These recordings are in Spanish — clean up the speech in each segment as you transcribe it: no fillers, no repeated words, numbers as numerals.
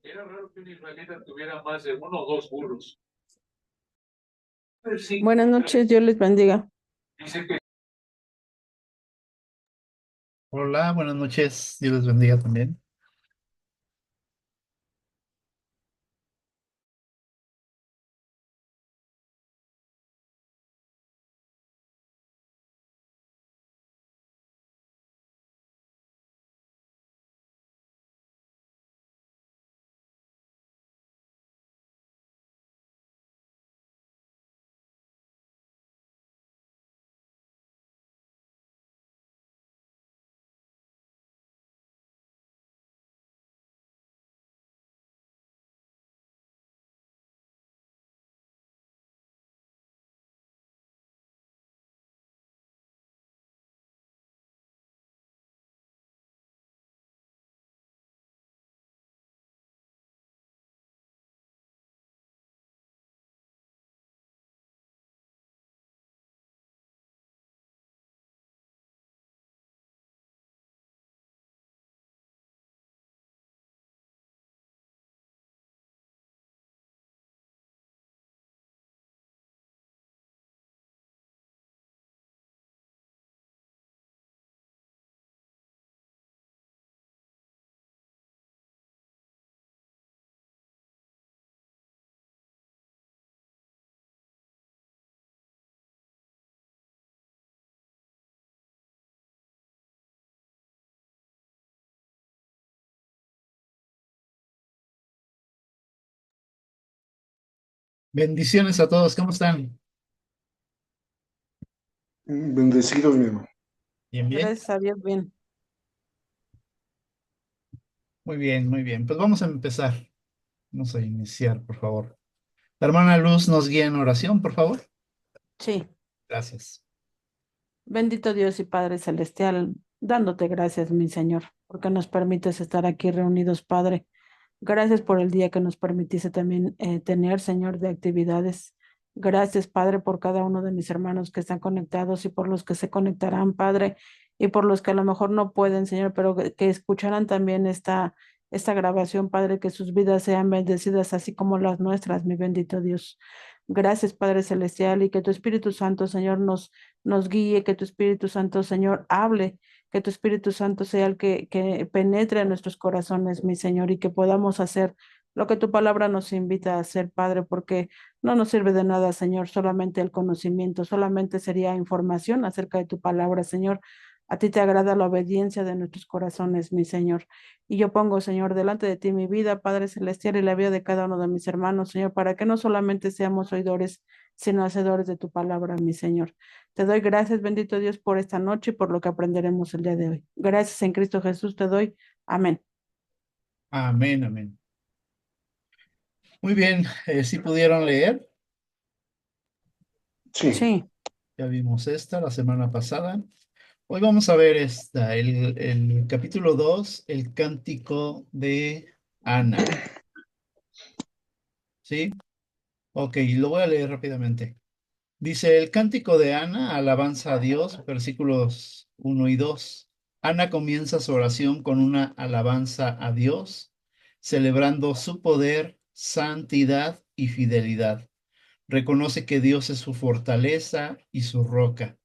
Era raro que un israelita tuviera más de uno o dos burros. Pero sí, Buenas noches, Dios les bendiga. dice que Hola, buenas noches. Dios les bendiga también. Bendiciones a todos. ¿Cómo están? Bendecidos, mi hermano. Bien, bien. Gracias a Dios, bien. Muy bien, muy bien. Pues vamos a empezar. Vamos a iniciar, por favor. La hermana Luz nos guía en oración, por favor. Sí, Gracias. bendito Dios y Padre Celestial, dándote gracias, mi Señor, porque nos permites estar aquí reunidos, Padre. Gracias por el día que nos permitiste también tener, Señor, de actividades. Gracias, Padre, por cada uno de mis hermanos que están conectados y por los que se conectarán, Padre, y por los que a lo mejor no pueden, Señor, pero que escucharán también esta grabación, Padre, que sus vidas sean bendecidas así como las nuestras, mi bendito Dios. Gracias, Padre Celestial, y que tu Espíritu Santo, Señor, nos guíe, que tu Espíritu Santo, Señor, hable, que tu Espíritu Santo sea el que penetre en nuestros corazones, mi Señor, y que podamos hacer lo que tu palabra nos invita a hacer, Padre, porque no nos sirve de nada, Señor, solamente el conocimiento, solamente sería información acerca de tu palabra, Señor. A ti te agrada la obediencia de nuestros corazones, mi Señor. Y yo pongo, Señor, delante de ti mi vida, Padre Celestial, y la vida de cada uno de mis hermanos, Señor, para que no solamente seamos oidores, sino hacedores de tu palabra, mi Señor. Te doy gracias, bendito Dios, por esta noche y por lo que aprenderemos el día de hoy. Gracias en Cristo Jesús te doy. Amén. Amén, amén. Muy bien. ¿Sí pudieron leer? Sí, Sí, Ya vimos esta la semana pasada. Hoy vamos a ver el capítulo 2, el cántico de Ana. ¿Sí? Ok, lo voy a leer rápidamente. Dice el cántico de Ana, alabanza a Dios, versículos 1 y 2. Ana comienza su oración con una alabanza a Dios, celebrando su poder, santidad y fidelidad. Reconoce que Dios es su fortaleza y su roca.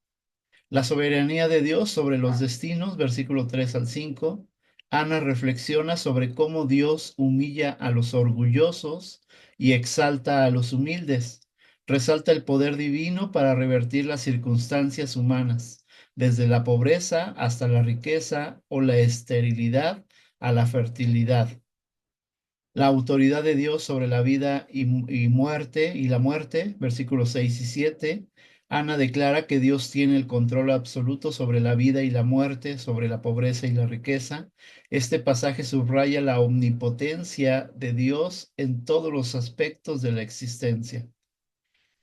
La soberanía de Dios sobre los destinos, versículo 3 al 5. Ana reflexiona sobre cómo Dios humilla a los orgullosos y exalta a los humildes. Resalta el poder divino para revertir las circunstancias humanas, desde la pobreza hasta la riqueza o la esterilidad a la fertilidad. La autoridad de Dios sobre la vida y muerte y la muerte, versículos 6 y 7. Ana declara que Dios tiene el control absoluto sobre la vida y la muerte, sobre la pobreza y la riqueza. Este pasaje subraya la omnipotencia de Dios en todos los aspectos de la existencia.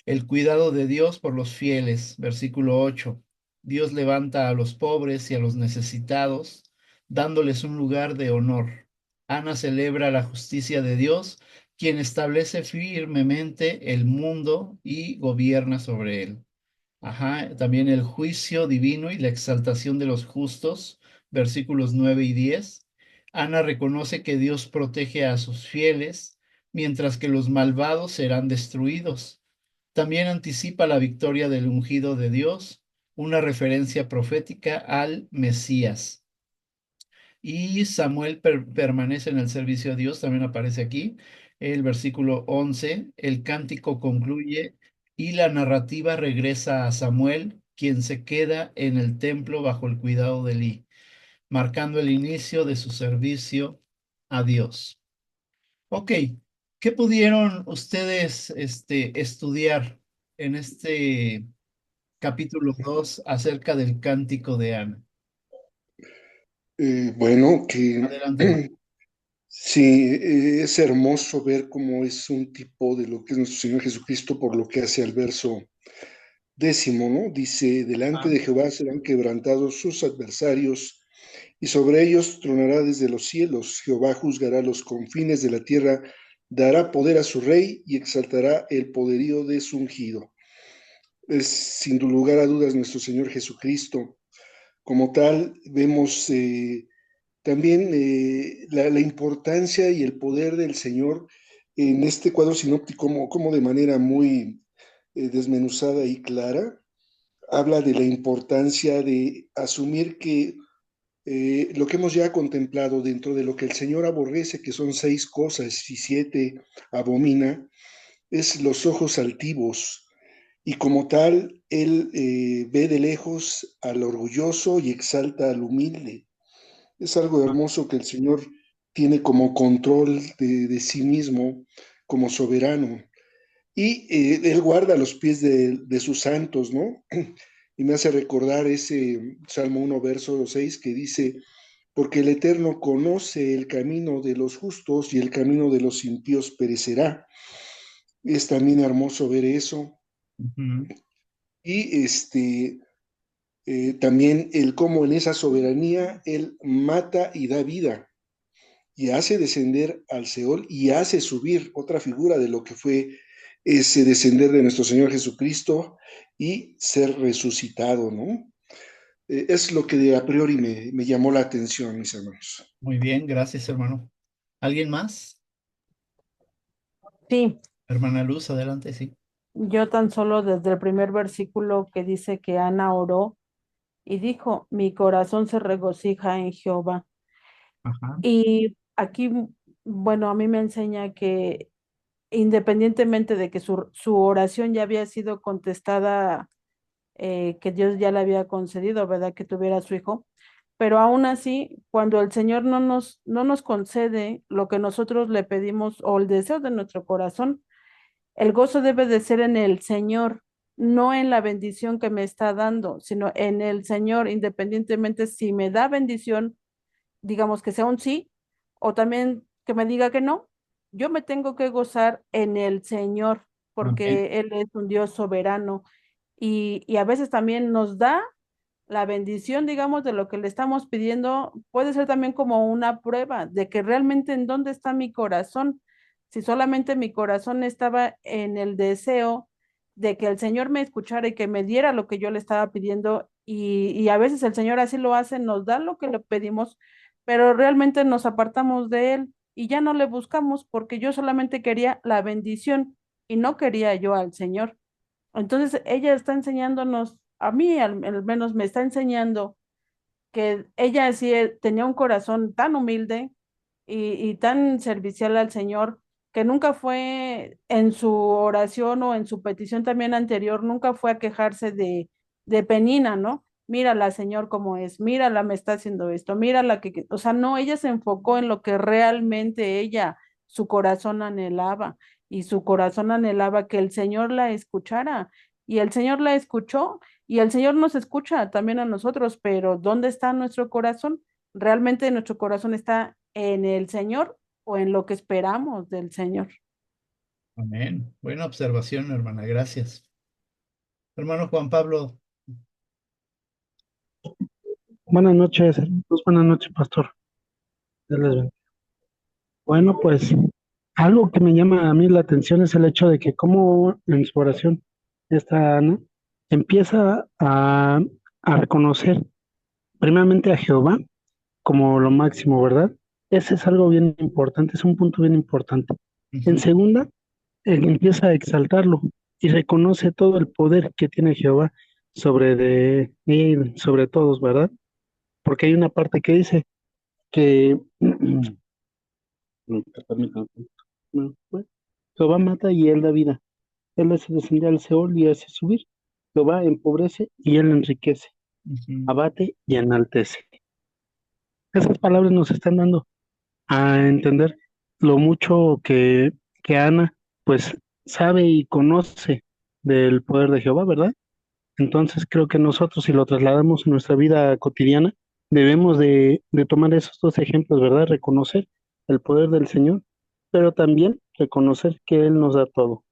El cuidado de Dios por los fieles, versículo 8. Dios levanta a los pobres y a los necesitados, dándoles un lugar de honor. Ana celebra la justicia de Dios, quien establece firmemente el mundo y gobierna sobre él. Ajá, también el juicio divino y la exaltación de los justos, versículos 9 y 10. Ana reconoce que Dios protege a sus fieles, mientras que los malvados serán destruidos. También anticipa la victoria del ungido de Dios, una referencia profética al Mesías. Y Samuel permanece en el servicio a Dios, también aparece aquí. El versículo 11, el cántico concluye y la narrativa regresa a Samuel, quien se queda en el templo bajo el cuidado de Elí, marcando el inicio de su servicio a Dios. Ok, ¿qué pudieron ustedes estudiar en este capítulo 2 acerca del cántico de Ana? Bueno, que Adelante, hermano. sí, es hermoso ver cómo es un tipo de lo que es nuestro Señor Jesucristo por lo que hace al verso 10, ¿no? Dice, delante de Jehová serán quebrantados sus adversarios y sobre ellos tronará desde los cielos. Jehová juzgará los confines de la tierra, dará poder a su rey y exaltará el poderío de su ungido. Es sin lugar a dudas nuestro Señor Jesucristo. Como tal, vemos también la importancia y el poder del Señor en este cuadro sinóptico, como de manera muy desmenuzada y clara, habla de la importancia de asumir que lo que hemos ya contemplado dentro de lo que el Señor aborrece, que son 6 cosas y 7 abomina, es los ojos altivos. Y como tal, Él ve de lejos al orgulloso y exalta al humilde. Es algo hermoso que el Señor tiene como control de sí mismo, como soberano. Y Él guarda los pies de sus santos, ¿no? Y me hace recordar ese Salmo 1, verso 6, que dice, porque el Eterno conoce el camino de los justos y el camino de los impíos perecerá. Es también hermoso ver eso. Ujú. Y también el cómo en esa soberanía Él mata y da vida y hace descender al Seol y hace subir, otra figura de lo que fue ese descender de nuestro Señor Jesucristo y ser resucitado, ¿no? Es lo que a priori me llamó la atención, mis hermanos. Muy bien, gracias, hermano. ¿Alguien más? Sí, Hermana Luz, adelante, sí. yo tan solo desde el primer versículo que dice que Ana oró y dijo, mi corazón se regocija en Jehová. Ajá. Y aquí, bueno, a mí me enseña que independientemente de que su oración ya había sido contestada, que Dios ya le había concedido, ¿verdad? Que tuviera a su hijo. Pero aún así, cuando el Señor no nos concede lo que nosotros le pedimos o el deseo de nuestro corazón, el gozo debe de ser en el Señor, no en la bendición que me está dando, sino en el Señor, independientemente si me da bendición, digamos que sea un sí, o también que me diga que no. Yo me tengo que gozar en el Señor, Amén. porque Él es un Dios soberano y a veces también nos da la bendición, digamos, de lo que le estamos pidiendo, puede ser también como una prueba de que realmente en dónde está mi corazón. Si solamente mi corazón estaba en el deseo de que el Señor me escuchara y que me diera lo que yo le estaba pidiendo, y a veces el Señor así lo hace, nos da lo que le pedimos, pero realmente nos apartamos de Él y ya no le buscamos porque yo solamente quería la bendición y no quería yo al Señor. Entonces, ella está enseñándonos, a mí al menos me está enseñando que ella sí tenía un corazón tan humilde y tan servicial al Señor, que nunca fue en su oración o en su petición también anterior, nunca fue a quejarse de Penina, ¿no? Mírala, Señor, cómo es, mírala, me está haciendo esto, mírala o sea, no, ella se enfocó en lo que realmente ella, su corazón anhelaba, y su corazón anhelaba que el Señor la escuchara, y el Señor la escuchó, y el Señor nos escucha también a nosotros, pero ¿dónde está nuestro corazón? ¿Realmente nuestro corazón está en el Señor o en lo que esperamos del Señor? Amén. Buena observación, hermana, gracias. Hermano Juan Pablo, Buenas noches, hermanos. Buenas noches, pastor. Dios les bendiga. Bueno, pues algo que me llama a mí la atención es el hecho de que como en su oración esta Ana empieza a reconocer primeramente a Jehová como lo máximo, ¿verdad? Ese es algo bien importante, es un punto bien importante. En Ujú. segunda, empieza a exaltarlo y reconoce todo el poder que tiene Jehová sobre de él, sobre todos, ¿verdad? Porque hay una parte que dice que permítame, no, Jehová mata y él da vida. Él hace descender al Seol y hace subir. Jehová empobrece y él enriquece. Ujú. Abate y enaltece. Esas palabras nos están dando a entender lo mucho que Ana pues sabe y conoce del poder de Jehová, ¿verdad? Entonces creo que nosotros, si lo trasladamos en nuestra vida cotidiana, debemos de tomar esos dos ejemplos, ¿verdad? Reconocer el poder del Señor, pero también reconocer que Él nos da todo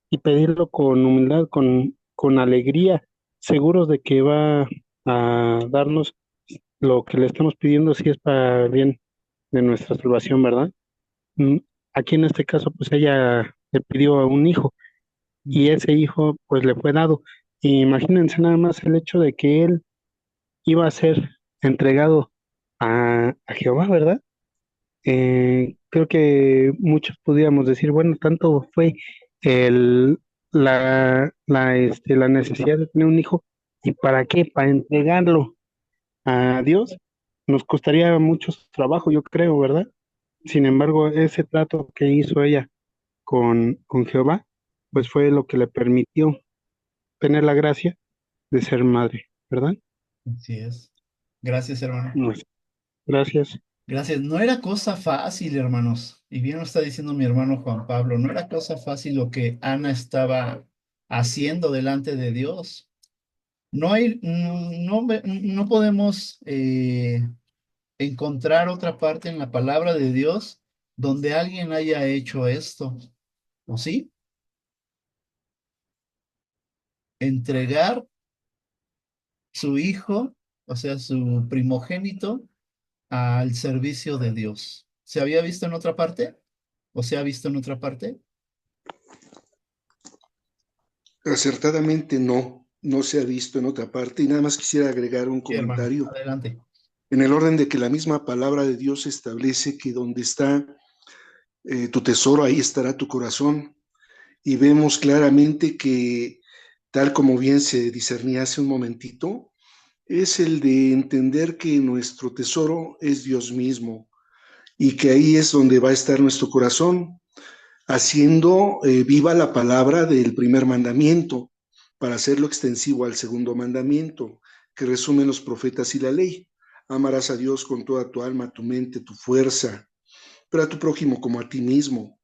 y pedirlo con humildad, con alegría, seguros de que va a darnos lo que le estamos pidiendo si es para bien de nuestra salvación, ¿verdad? Mm, Aquí en este caso, pues ella le pidió a un hijo y ese hijo pues le fue dado. Y imagínense nada más el hecho de que él iba a ser entregado a Jehová, ¿verdad? Creo que muchos podríamos decir, bueno, tanto fue el, la necesidad de tener un hijo, ¿y para qué? Para entregarlo a Dios. Nos costaría mucho trabajo, yo creo, ¿verdad? Sin embargo, ese trato que hizo ella con Jehová, pues fue lo que le permitió tener la gracia de ser madre, ¿verdad? Así es. Gracias, hermano. Pues, gracias. Gracias. No era cosa fácil, hermanos. Y bien lo está diciendo mi hermano Juan Pablo. No era cosa fácil lo que Ana estaba haciendo delante de Dios. No hay, no podemos encontrar otra parte en la palabra de Dios donde alguien haya hecho esto. ¿O sí? Entregar su hijo, o sea, su primogénito, al servicio de Dios. ¿Se había visto en otra parte? ¿O se ha visto en otra parte? Acertadamente no, no se ha visto en otra parte. Y nada más quisiera agregar un Sí, hermano, comentario adelante. en el orden de que la misma palabra de Dios establece que donde está tu tesoro, ahí estará tu corazón. Y vemos claramente que, tal como bien se discernía hace un momentito, es el de entender que nuestro tesoro es Dios mismo y que ahí es donde va a estar nuestro corazón, haciendo viva la palabra del primer mandamiento para hacerlo extensivo al segundo mandamiento, que resumen los profetas y la ley. Amarás a Dios con toda tu alma, tu mente, tu fuerza, pero a tu prójimo como a ti mismo.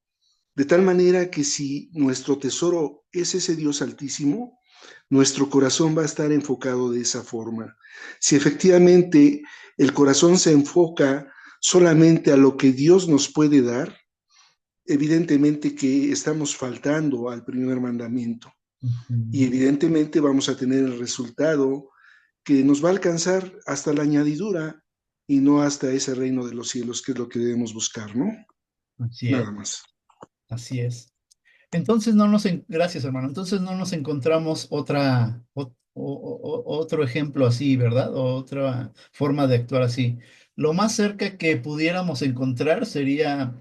De tal manera que si nuestro tesoro es ese Dios altísimo, nuestro corazón va a estar enfocado de esa forma. Si efectivamente el corazón se enfoca solamente a lo que Dios nos puede dar, evidentemente que estamos faltando al primer mandamiento y Ujú. evidentemente vamos a tener el resultado que nos va a alcanzar hasta la añadidura y no hasta ese reino de los cielos, que es lo que debemos buscar, ¿no? Así es, Nada más. así es. Entonces gracias, hermano. Entonces no nos encontramos otro ejemplo así, ¿verdad? O otra forma de actuar así. Lo más cerca que pudiéramos encontrar sería,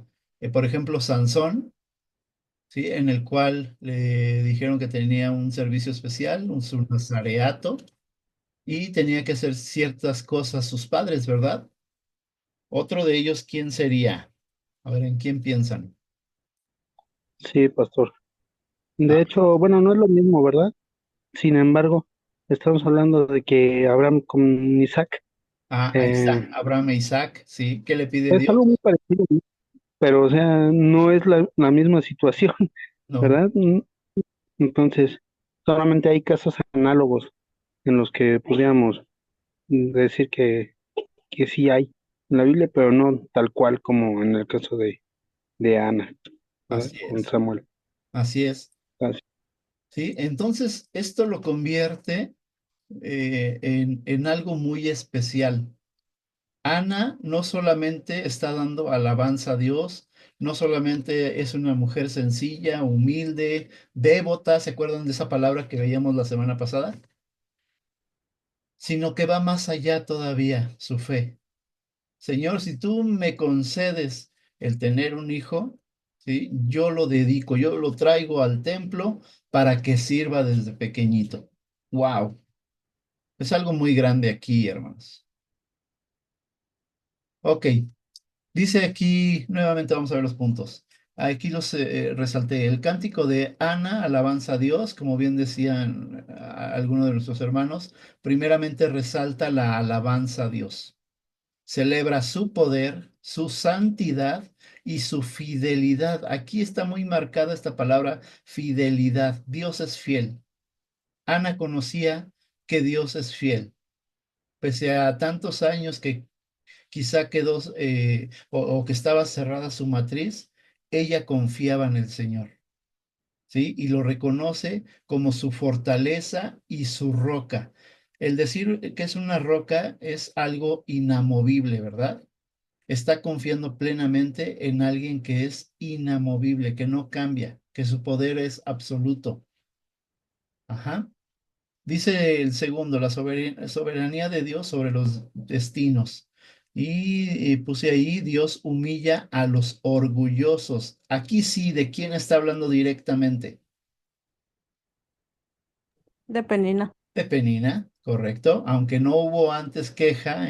por ejemplo, Sansón, ¿sí? En el cual le dijeron que tenía un servicio especial, su nazareato, y tenía que hacer ciertas cosas sus padres, ¿verdad? Otro de ellos, ¿quién sería? A ver, ¿en quién piensan? Sí, pastor. De Ah, hecho, bueno, no es lo mismo, ¿verdad? Sin embargo, estamos hablando de que Abraham con Isaac ahí está, eh, Abraham e Isaac, ¿sí? ¿Qué le pide es Dios? algo muy parecido, ¿no? Pero o sea, no es la misma situación, No, ¿verdad? Entonces, solamente hay casos análogos en los que podríamos decir que sí hay en la Biblia, pero no tal cual como en el caso de Ana, ¿verdad? así Con es, Samuel. así es, Así- ¿sí? Entonces, esto lo convierte en algo muy especial. Ana no solamente está dando alabanza a Dios, no solamente es una mujer sencilla, humilde, devota, ¿se acuerdan de esa palabra que veíamos la semana pasada? Sino que va más allá todavía su fe. Señor, si tú me concedes el tener un hijo, ¿sí? Yo lo dedico, yo lo traigo al templo para que sirva desde pequeñito. Wow, es algo muy grande aquí, hermanos. Ok, dice aquí, nuevamente vamos a ver los puntos. Aquí los resalté. El cántico de Ana, alabanza a Dios, como bien decían algunos de nuestros hermanos, primeramente resalta la alabanza a Dios. Celebra su poder, su santidad y su fidelidad. Aquí está muy marcada esta palabra fidelidad. Dios es fiel. Ana conocía que Dios es fiel. Pese a tantos años que quizá quedó o que estaba cerrada su matriz, ella confiaba en el Señor, ¿sí? Y lo reconoce como su fortaleza y su roca. El decir que es una roca es algo inamovible, ¿verdad? Está confiando plenamente en alguien que es inamovible, que no cambia, que su poder es absoluto. Ajá. Dice el segundo, la soberanía de Dios sobre los destinos. Y puse ahí, Dios humilla a los orgullosos. Aquí sí, ¿de quién está hablando directamente? De Penina. De Penina, correcto, aunque no hubo antes queja,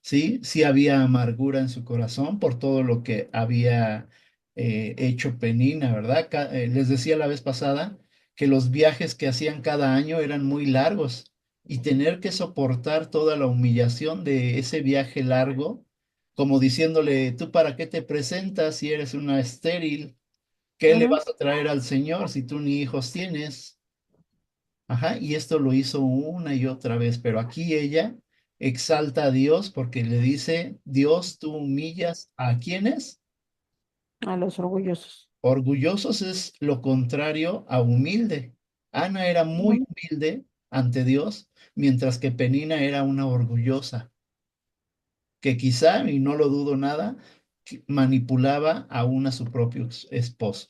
sí, sí había amargura en su corazón por todo lo que había hecho Penina, ¿verdad? Les decía la vez pasada que los viajes que hacían cada año eran muy largos y tener que soportar toda la humillación de ese viaje largo, como diciéndole, ¿tú para qué te presentas si eres una estéril? ¿Qué le Ujú. vas a traer al Señor si tú ni hijos tienes? Ajá, y esto lo hizo una y otra vez, pero aquí ella exalta a Dios porque le dice, Dios, tú humillas a quienes. A los orgullosos. Orgullosos es lo contrario a humilde. Ana era muy Ujú. humilde ante Dios, mientras que Penina era una orgullosa, que quizá, y no lo dudo nada, manipulaba aún a su propio esposo,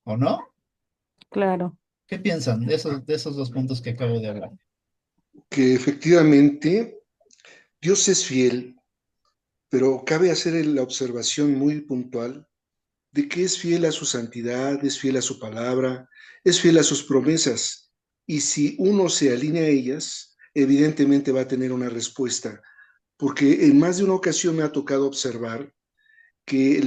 ¿o no? Claro. ¿Qué piensan de esos dos puntos que acabo de hablar? Que efectivamente Dios es fiel, pero cabe hacer la observación muy puntual de que es fiel a su santidad, es fiel a su palabra, es fiel a sus promesas. Y si uno se alinea a ellas, evidentemente va a tener una respuesta, porque en más de una ocasión me ha tocado observar que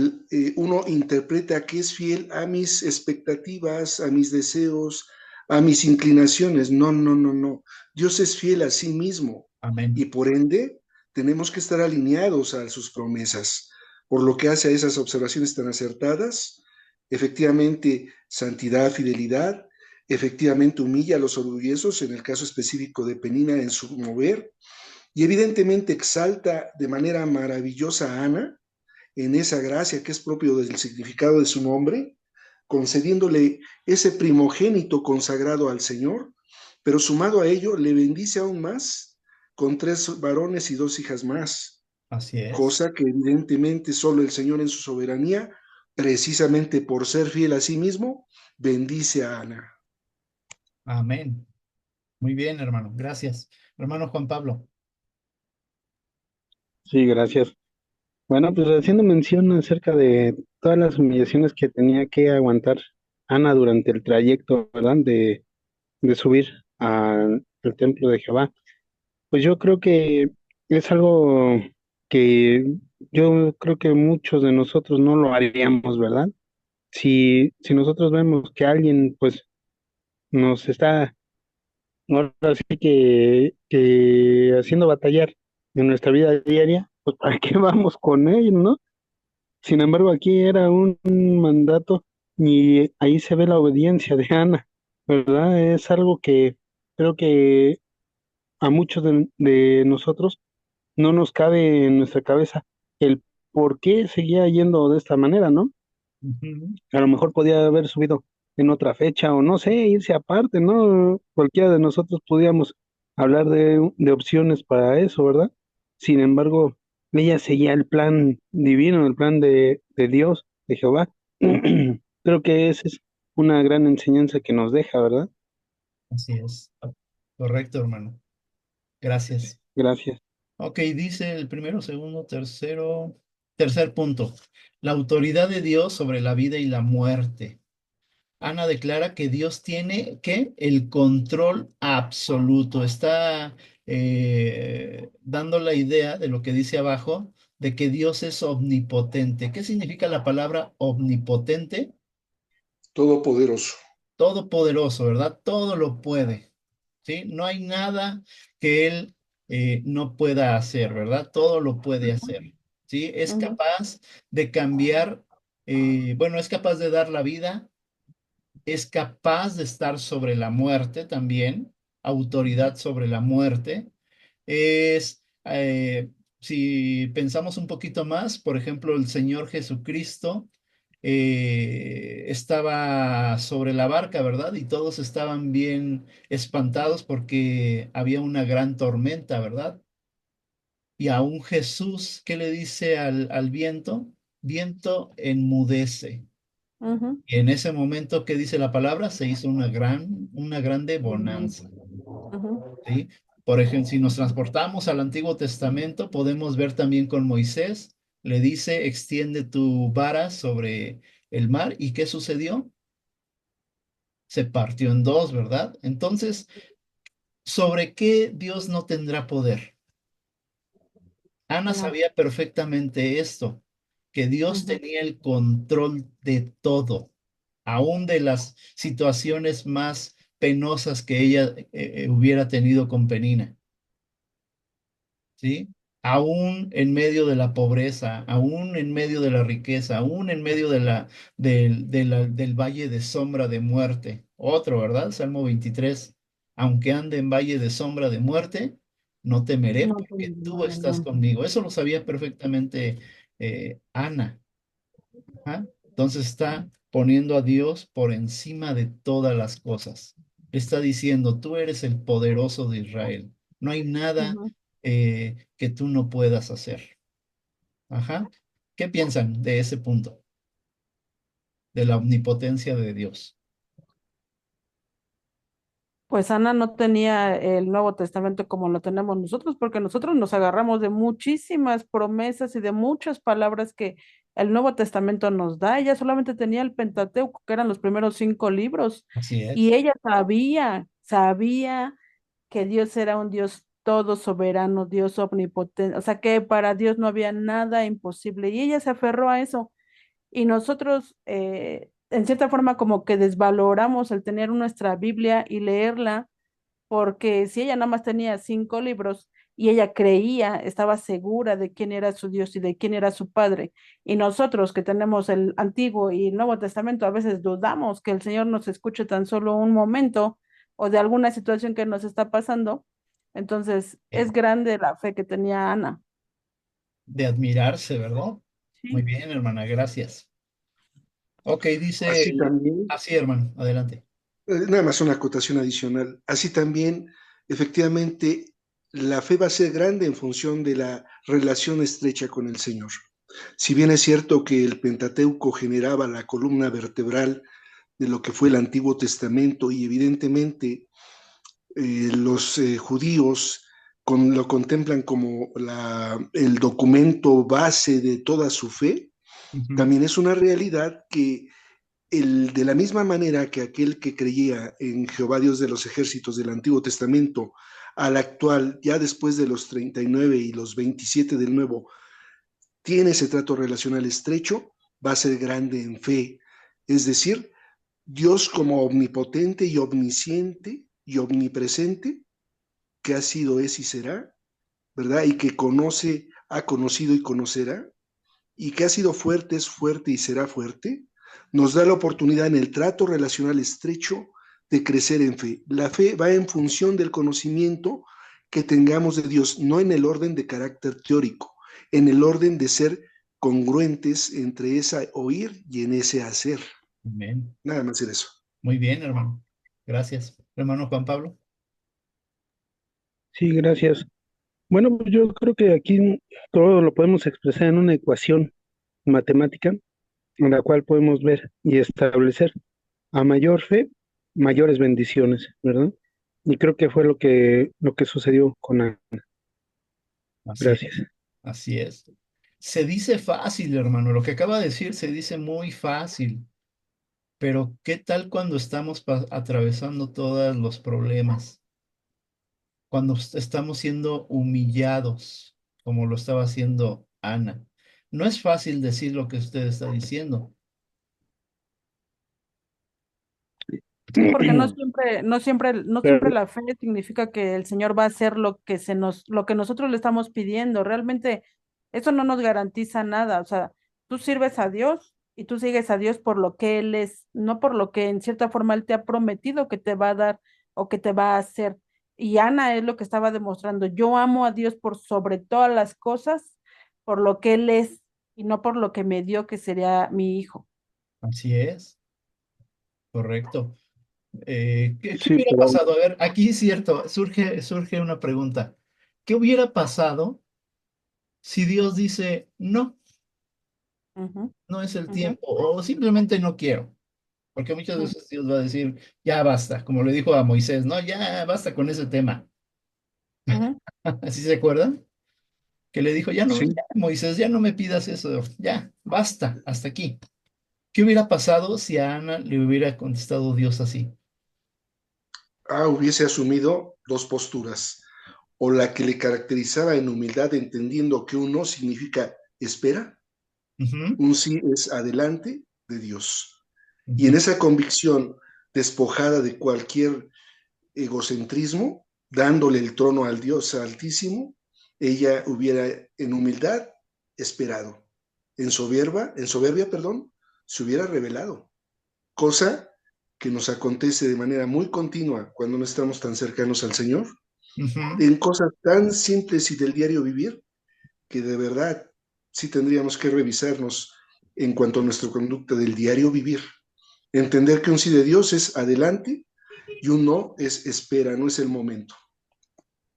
uno interpreta que es fiel a mis expectativas, a mis deseos, a mis inclinaciones. No, no, no, no. Dios es fiel a sí mismo y Amén. por ende tenemos que estar alineados a sus promesas. Por lo que hace a esas observaciones tan acertadas, efectivamente, santidad, fidelidad, efectivamente humilla a los orgullosos, en el caso específico de Penina en su mover, y evidentemente exalta de manera maravillosa a Ana, en esa gracia que es propio del significado de su nombre, concediéndole ese primogénito consagrado al Señor, pero sumado a ello le bendice aún más con 3 varones y 2 hijas más, Así es. cosa que evidentemente solo el Señor en su soberanía, precisamente por ser fiel a sí mismo, bendice a Ana. Amén. Muy bien, hermano. Gracias. Hermano Juan Pablo. Sí, gracias. Bueno, pues haciendo mención acerca de todas las humillaciones que tenía que aguantar Ana durante el trayecto, ¿verdad? De subir al templo de Jehová. Pues yo creo que es algo que yo creo que muchos de nosotros no lo haríamos, ¿verdad? Si nosotros vemos que alguien pues nos está ahora sí que haciendo batallar en nuestra vida diaria, pues ¿para qué vamos con él, no? Sin embargo, aquí era un mandato y ahí se ve la obediencia de Ana, ¿verdad? Es algo que creo que a muchos de nosotros no nos cabe en nuestra cabeza el por qué seguía yendo de esta manera, ¿no? Ujú. A lo mejor podía haber subido en otra fecha o no sé, irse aparte, ¿no? Cualquiera de nosotros podíamos hablar de opciones para eso, ¿verdad? Sin embargo, ella seguía el plan divino, el plan de Dios, de Jehová. Creo que esa es una gran enseñanza que nos deja, ¿verdad? Así es. Correcto, hermano. Gracias. Gracias. Ok, dice el primero, segundo, tercer punto. La autoridad de Dios sobre la vida y la muerte. Ana declara que Dios tiene ¿qué? El control absoluto. Está dando la idea de lo que dice abajo, de que Dios es omnipotente. ¿Qué significa la palabra omnipotente? Todopoderoso. Todopoderoso, ¿verdad? Todo lo puede, ¿sí? No hay nada que Él no pueda hacer, ¿verdad? Todo lo puede hacer, ¿sí? Es Ujú, capaz de cambiar, bueno, es capaz de dar la vida, es capaz de estar sobre la muerte también, autoridad sobre la muerte. Es, si pensamos un poquito más, por ejemplo, el Señor Jesucristo estaba sobre la barca, ¿verdad? Y todos estaban bien espantados porque había una gran tormenta, ¿verdad? Y aún Jesús, ¿qué le dice al viento? Viento, enmudece. ujú, Y en ese momento, ¿qué dice la palabra? Se hizo una grande bonanza, ujú. ¿sí? Por ejemplo, si nos transportamos al Antiguo Testamento, podemos ver también con Moisés, le dice, extiende tu vara sobre el mar. ¿Y qué sucedió? Se partió en dos, ¿verdad? Entonces, ¿sobre qué Dios no tendrá poder? Ana No. sabía perfectamente esto, que Dios Ujú. tenía el control de todo, aún de las situaciones más penosas que ella hubiera tenido con Penina, ¿sí? Aún en medio de la pobreza, aún en medio de la riqueza, aún en medio del valle de sombra de muerte. Otro, ¿verdad? Salmo 23. Aunque ande en valle de sombra de muerte, no temeré No porque tengo tú nada, estás no. conmigo. Eso lo sabía perfectamente Ana. ¿Ah? Entonces está poniendo a Dios por encima de todas las cosas. Está diciendo, tú eres el poderoso de Israel. No hay nada Ujú. que tú no puedas hacer. Ajá. ¿Qué piensan de ese punto? De la omnipotencia de Dios. Pues Ana no tenía el Nuevo Testamento como lo tenemos nosotros, porque nosotros nos agarramos de muchísimas promesas y de muchas palabras que el Nuevo Testamento nos da. Ella solamente tenía el Pentateuco, que eran los primeros 5 libros, Así y es. ella sabía que Dios era un Dios todo soberano, Dios omnipotente, o sea que para Dios no había nada imposible, y ella se aferró a eso. Y nosotros, en cierta forma, como que desvaloramos el tener nuestra Biblia y leerla, porque si ella nada más tenía 5 libros y ella creía, estaba segura de quién era su Dios y de quién era su Padre, y nosotros que tenemos el Antiguo y el Nuevo Testamento, a veces dudamos que el Señor nos escuche tan solo un momento o de alguna situación que nos está pasando, entonces es grande la fe que tenía Ana. De admirarse, ¿verdad? Muy Sí. bien, hermana, gracias. Ok, dice, Así también, así, hermano, adelante. nada más una acotación adicional, así también, efectivamente, la fe va a ser grande en función de la relación estrecha con el Señor. Si bien es cierto que el Pentateuco generaba la columna vertebral de lo que fue el Antiguo Testamento y evidentemente los judíos lo contemplan como el documento base de toda su fe, Ujú. también es una realidad que de la misma manera que aquel que creía en Jehová Dios de los ejércitos del Antiguo Testamento al actual, ya después de los 39 y los 27 del Nuevo, tiene ese trato relacional estrecho, va a ser grande en fe. Es decir, Dios como omnipotente y omnisciente y omnipresente, que ha sido, es y será, ¿verdad? Y que conoce, ha conocido y conocerá, y que ha sido fuerte, es fuerte y será fuerte, nos da la oportunidad en el trato relacional estrecho de crecer en fe. La fe va en función del conocimiento que tengamos de Dios, no en el orden de carácter teórico, en el orden de ser congruentes entre ese oír y en ese hacer. Amén. Nada más decir eso. Muy bien, hermano. Gracias. Hermano Juan Pablo. Sí, gracias. Bueno, pues yo creo que aquí todo lo podemos expresar en una ecuación matemática en la cual podemos ver y establecer a mayor fe, mayores bendiciones, ¿verdad? Y creo que fue lo que sucedió con Ana. Así es, Gracias. así es. Se dice fácil, hermano. Lo que acaba de decir se dice muy fácil. Pero ¿qué tal cuando estamos atravesando todos los problemas? Cuando estamos siendo humillados, como lo estaba haciendo Ana. No es fácil decir lo que usted está diciendo. Sí, porque no siempre Pero la fe significa que el Señor va a hacer lo que nosotros le estamos pidiendo. Realmente eso no nos garantiza nada. O sea, tú sirves a Dios y tú sigues a Dios por lo que Él es, no por lo que en cierta forma Él te ha prometido que te va a dar o que te va a hacer. Y Ana es lo que estaba demostrando. Yo amo a Dios por sobre todas las cosas, por lo que Él es y no por lo que me dio que sería mi hijo. Así es, correcto. ¿Qué sí, hubiera pero pasado? A ver, aquí es cierto, surge una pregunta. ¿Qué hubiera pasado si Dios dice, no, Ujú, no es el ujú, tiempo, o simplemente no quiero? Porque muchas ujú, veces Dios va a decir, ya basta, como le dijo a Moisés, no, ya basta con ese tema. ujú. ¿Así se acuerdan? Que le dijo, ya no, sí. ya, Moisés, ya no me pidas eso, ya, basta, hasta aquí. ¿Qué hubiera pasado si a Ana le hubiera contestado Dios así? Hubiese asumido dos posturas, o la que le caracterizaba en humildad, entendiendo que un no significa espera, Ujú, un sí es adelante de Dios. Y en ujú, esa convicción, despojada de cualquier egocentrismo, dándole el trono al Dios Altísimo, ella hubiera en humildad esperado. En soberbia, perdón, se hubiera revelado, cosa que nos acontece de manera muy continua cuando no estamos tan cercanos al Señor, ujú. en cosas tan simples y del diario vivir, que de verdad sí tendríamos que revisarnos en cuanto a nuestra conducta del diario vivir. Entender que un sí de Dios es adelante y un no es espera, no es el momento.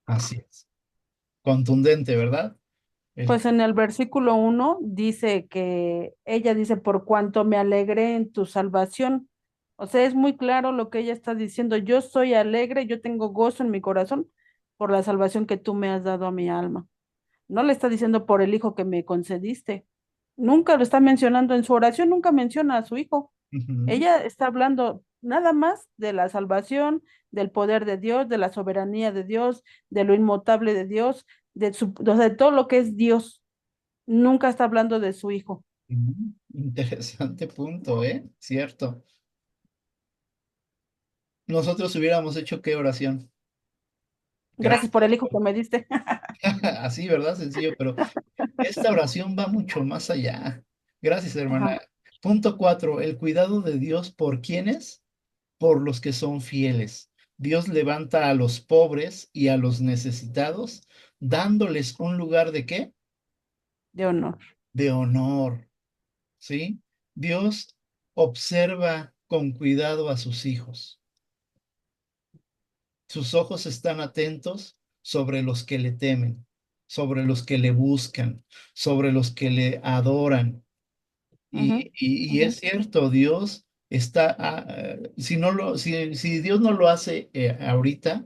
Así es. Contundente, ¿verdad? El, Pues en el versículo 1 dice que ella dice, por cuanto me alegré en tu salvación. O sea, es muy claro lo que ella está diciendo. Yo soy alegre, yo tengo gozo en mi corazón por la salvación que tú me has dado a mi alma. No le está diciendo por el hijo que me concediste. Nunca lo está mencionando en su oración, nunca menciona a su hijo. ujú, Ella está hablando nada más de la salvación, del poder de Dios, de la soberanía de Dios, de lo inmutable de Dios, o sea, de todo lo que es Dios. Nunca está hablando de su hijo. ujú. Interesante punto, ¿eh? Cierto. Nosotros hubiéramos hecho qué oración. Gracias por Gracias. el hijo que me diste. Así, ¿verdad? Sencillo, pero esta oración va mucho más allá. Gracias, hermana. Ajá. Punto 4, el cuidado de Dios por quienes, por los que son fieles. Dios levanta a los pobres y a los necesitados, dándoles un lugar de qué? De honor. De honor, ¿sí? Dios observa con cuidado a sus hijos. Sus ojos están atentos sobre los que le temen, sobre los que le buscan, sobre los que le adoran. Ujú, Y ujú. es cierto, Dios está, si Dios no lo hace ahorita,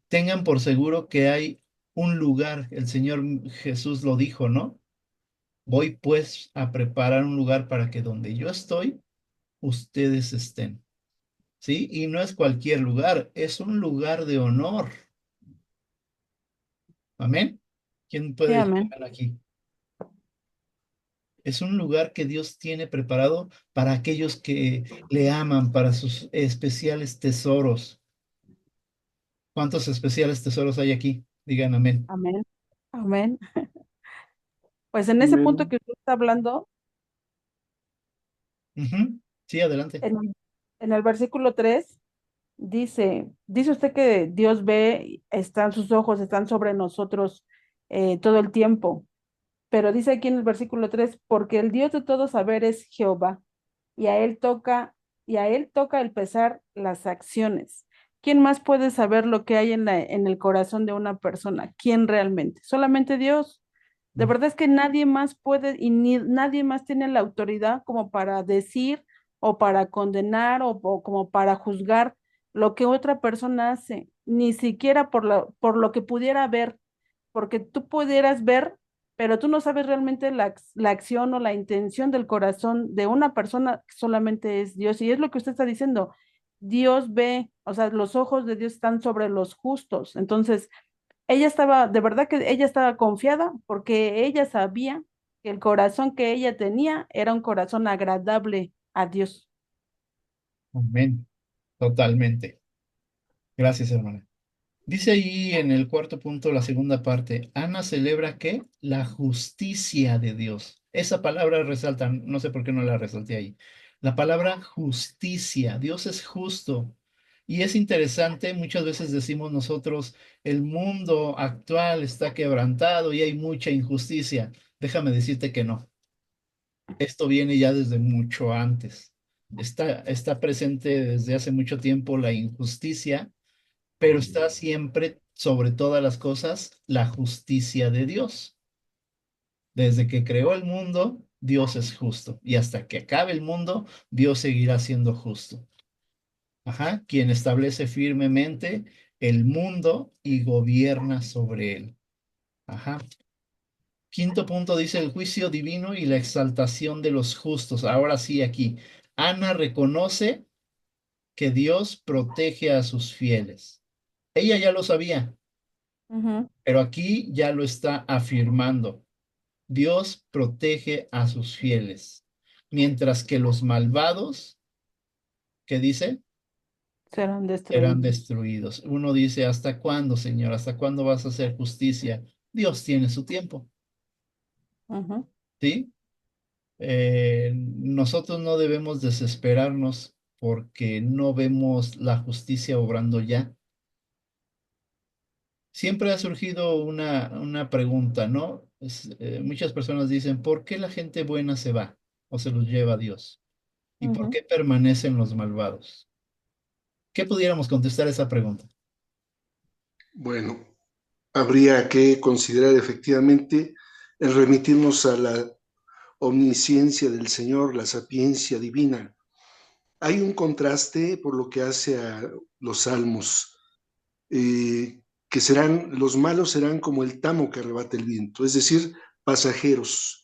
tengan por seguro que hay un lugar, el Señor Jesús lo dijo, ¿no? Voy pues a preparar un lugar para que donde yo estoy, ustedes estén, ¿sí? Y no es cualquier lugar, es un lugar de honor. Amén. ¿Quién Sí, puede decir amén. amén aquí? Es un lugar que Dios tiene preparado para aquellos que le aman, para sus especiales tesoros. ¿Cuántos especiales tesoros hay aquí? Digan amén. Amén. Amén. Pues en ese punto Amén. que usted está hablando, Ujú. Sí, adelante. en el versículo 3 dice usted que Dios ve, están sus ojos, están sobre nosotros todo el tiempo. Pero dice aquí en el versículo 3 porque el Dios de todo saber es Jehová, y a él toca, y a él toca el pesar las acciones. ¿Quién más puede saber lo que hay en el corazón de una persona? ¿Quién realmente? Solamente Dios. De verdad es que nadie más puede y nadie más tiene la autoridad como para decir o para condenar o como para juzgar lo que otra persona hace, ni siquiera por lo que pudiera ver porque tú pudieras ver, pero tú no sabes realmente la acción o la intención del corazón de una persona, solamente es Dios. Y es lo que usted está diciendo. Dios ve, o sea, los ojos de Dios están sobre los justos. Entonces, ella estaba, de verdad que ella estaba confiada porque ella sabía que el corazón que ella tenía era un corazón agradable a Dios. Amén. Totalmente. Gracias, hermana. Dice ahí en el cuarto punto, la segunda parte, Ana celebra ¿qué? La justicia de Dios. Esa palabra resalta, no sé por qué no la resalté ahí. La palabra justicia, Dios es justo. Y es interesante, muchas veces decimos nosotros, el mundo actual está quebrantado y hay mucha injusticia. Déjame decirte que no. Esto viene ya desde mucho antes. Está presente desde hace mucho tiempo la injusticia, pero está siempre sobre todas las cosas la justicia de Dios. Desde que creó el mundo, Dios es justo. Y hasta que acabe el mundo, Dios seguirá siendo justo. Ajá, quien establece firmemente el mundo y gobierna sobre él. Ajá. Quinto punto dice el juicio divino y la exaltación de los justos. Ahora sí, aquí. Ana reconoce que Dios protege a sus fieles. Ella ya lo sabía, Ujú. pero aquí ya lo está afirmando. Dios protege a sus fieles, mientras que los malvados, ¿qué dice? Serán Serán destruidos. destruidos. Uno dice, ¿hasta cuándo, Señor? ¿Hasta cuándo vas a hacer justicia? Dios tiene su tiempo, Ujú, ¿sí? Nosotros no debemos desesperarnos porque no vemos la justicia obrando ya. Siempre ha surgido una pregunta, ¿no? Muchas personas dicen, ¿por qué la gente buena se va o se los lleva a Dios? ¿Y por ujú, qué permanecen los malvados? ¿Qué pudiéramos contestar a esa pregunta? Bueno, habría que considerar efectivamente el remitirnos a la omnisciencia del Señor, la sapiencia divina. Hay un contraste por lo que hace a los salmos, que los malos serán como el tamo que arrebata el viento, es decir, pasajeros,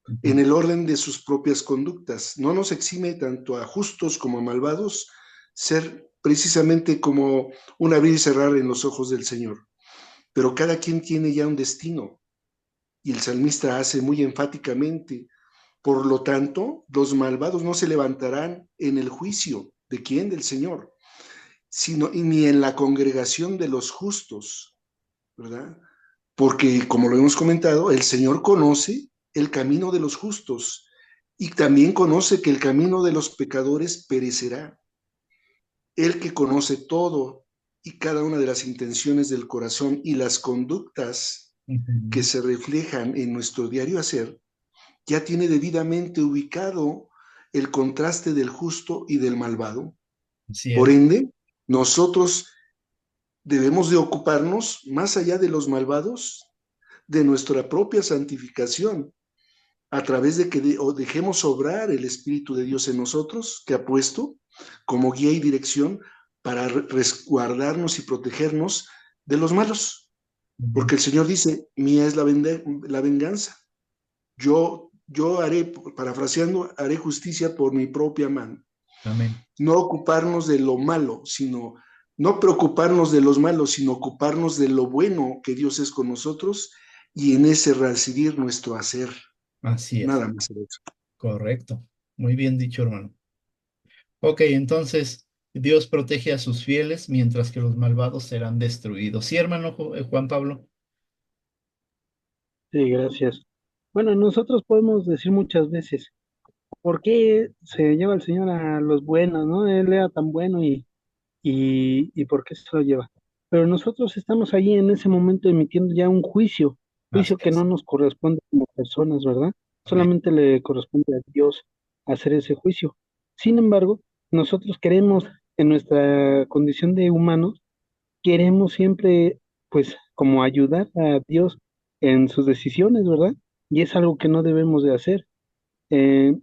Ujú. en el orden de sus propias conductas. No nos exime tanto a justos como a malvados ser precisamente como un abrir y cerrar en los ojos del Señor. Pero cada quien tiene ya un destino y el salmista hace muy enfáticamente, por lo tanto, los malvados no se levantarán en el juicio. ¿De quién? Del Señor, sino ni en la congregación de los justos, ¿verdad? Porque, como lo hemos comentado, el Señor conoce el camino de los justos y también conoce que el camino de los pecadores perecerá. Él que conoce todo y cada una de las intenciones del corazón y las conductas que Ujú. se reflejan en nuestro diario hacer, ya tiene debidamente ubicado el contraste del justo y del malvado. Así Por es. ende, nosotros debemos de ocuparnos, más allá de los malvados, de nuestra propia santificación, a través de que dejemos obrar el Espíritu de Dios en nosotros, que ha puesto como guía y dirección para resguardarnos y protegernos de los malos. Amén. Porque el Señor dice, mía es la venganza. Yo haré, parafraseando, haré justicia por mi propia mano. Amén. No ocuparnos de lo malo, sino, no preocuparnos de los malos, sino ocuparnos de lo bueno que Dios es con nosotros y en ese recibir nuestro hacer. Así es. Nada más. Correcto. Muy bien dicho, hermano. Ok, entonces Dios protege a sus fieles mientras que los malvados serán destruidos. Sí, hermano Juan Pablo. Sí, gracias. Bueno, nosotros podemos decir muchas veces, ¿por qué se lleva el Señor a los buenos, no? Él era tan bueno y ¿por qué se lo lleva? Pero nosotros estamos ahí en ese momento emitiendo ya un Así juicio que no es. nos corresponde como personas, ¿verdad? Amén. Solamente le corresponde a Dios hacer ese juicio. Sin embargo, nosotros queremos, en nuestra condición de humanos, queremos siempre, pues, como ayudar a Dios en sus decisiones, ¿verdad? Y es algo que no debemos de hacer. Eh,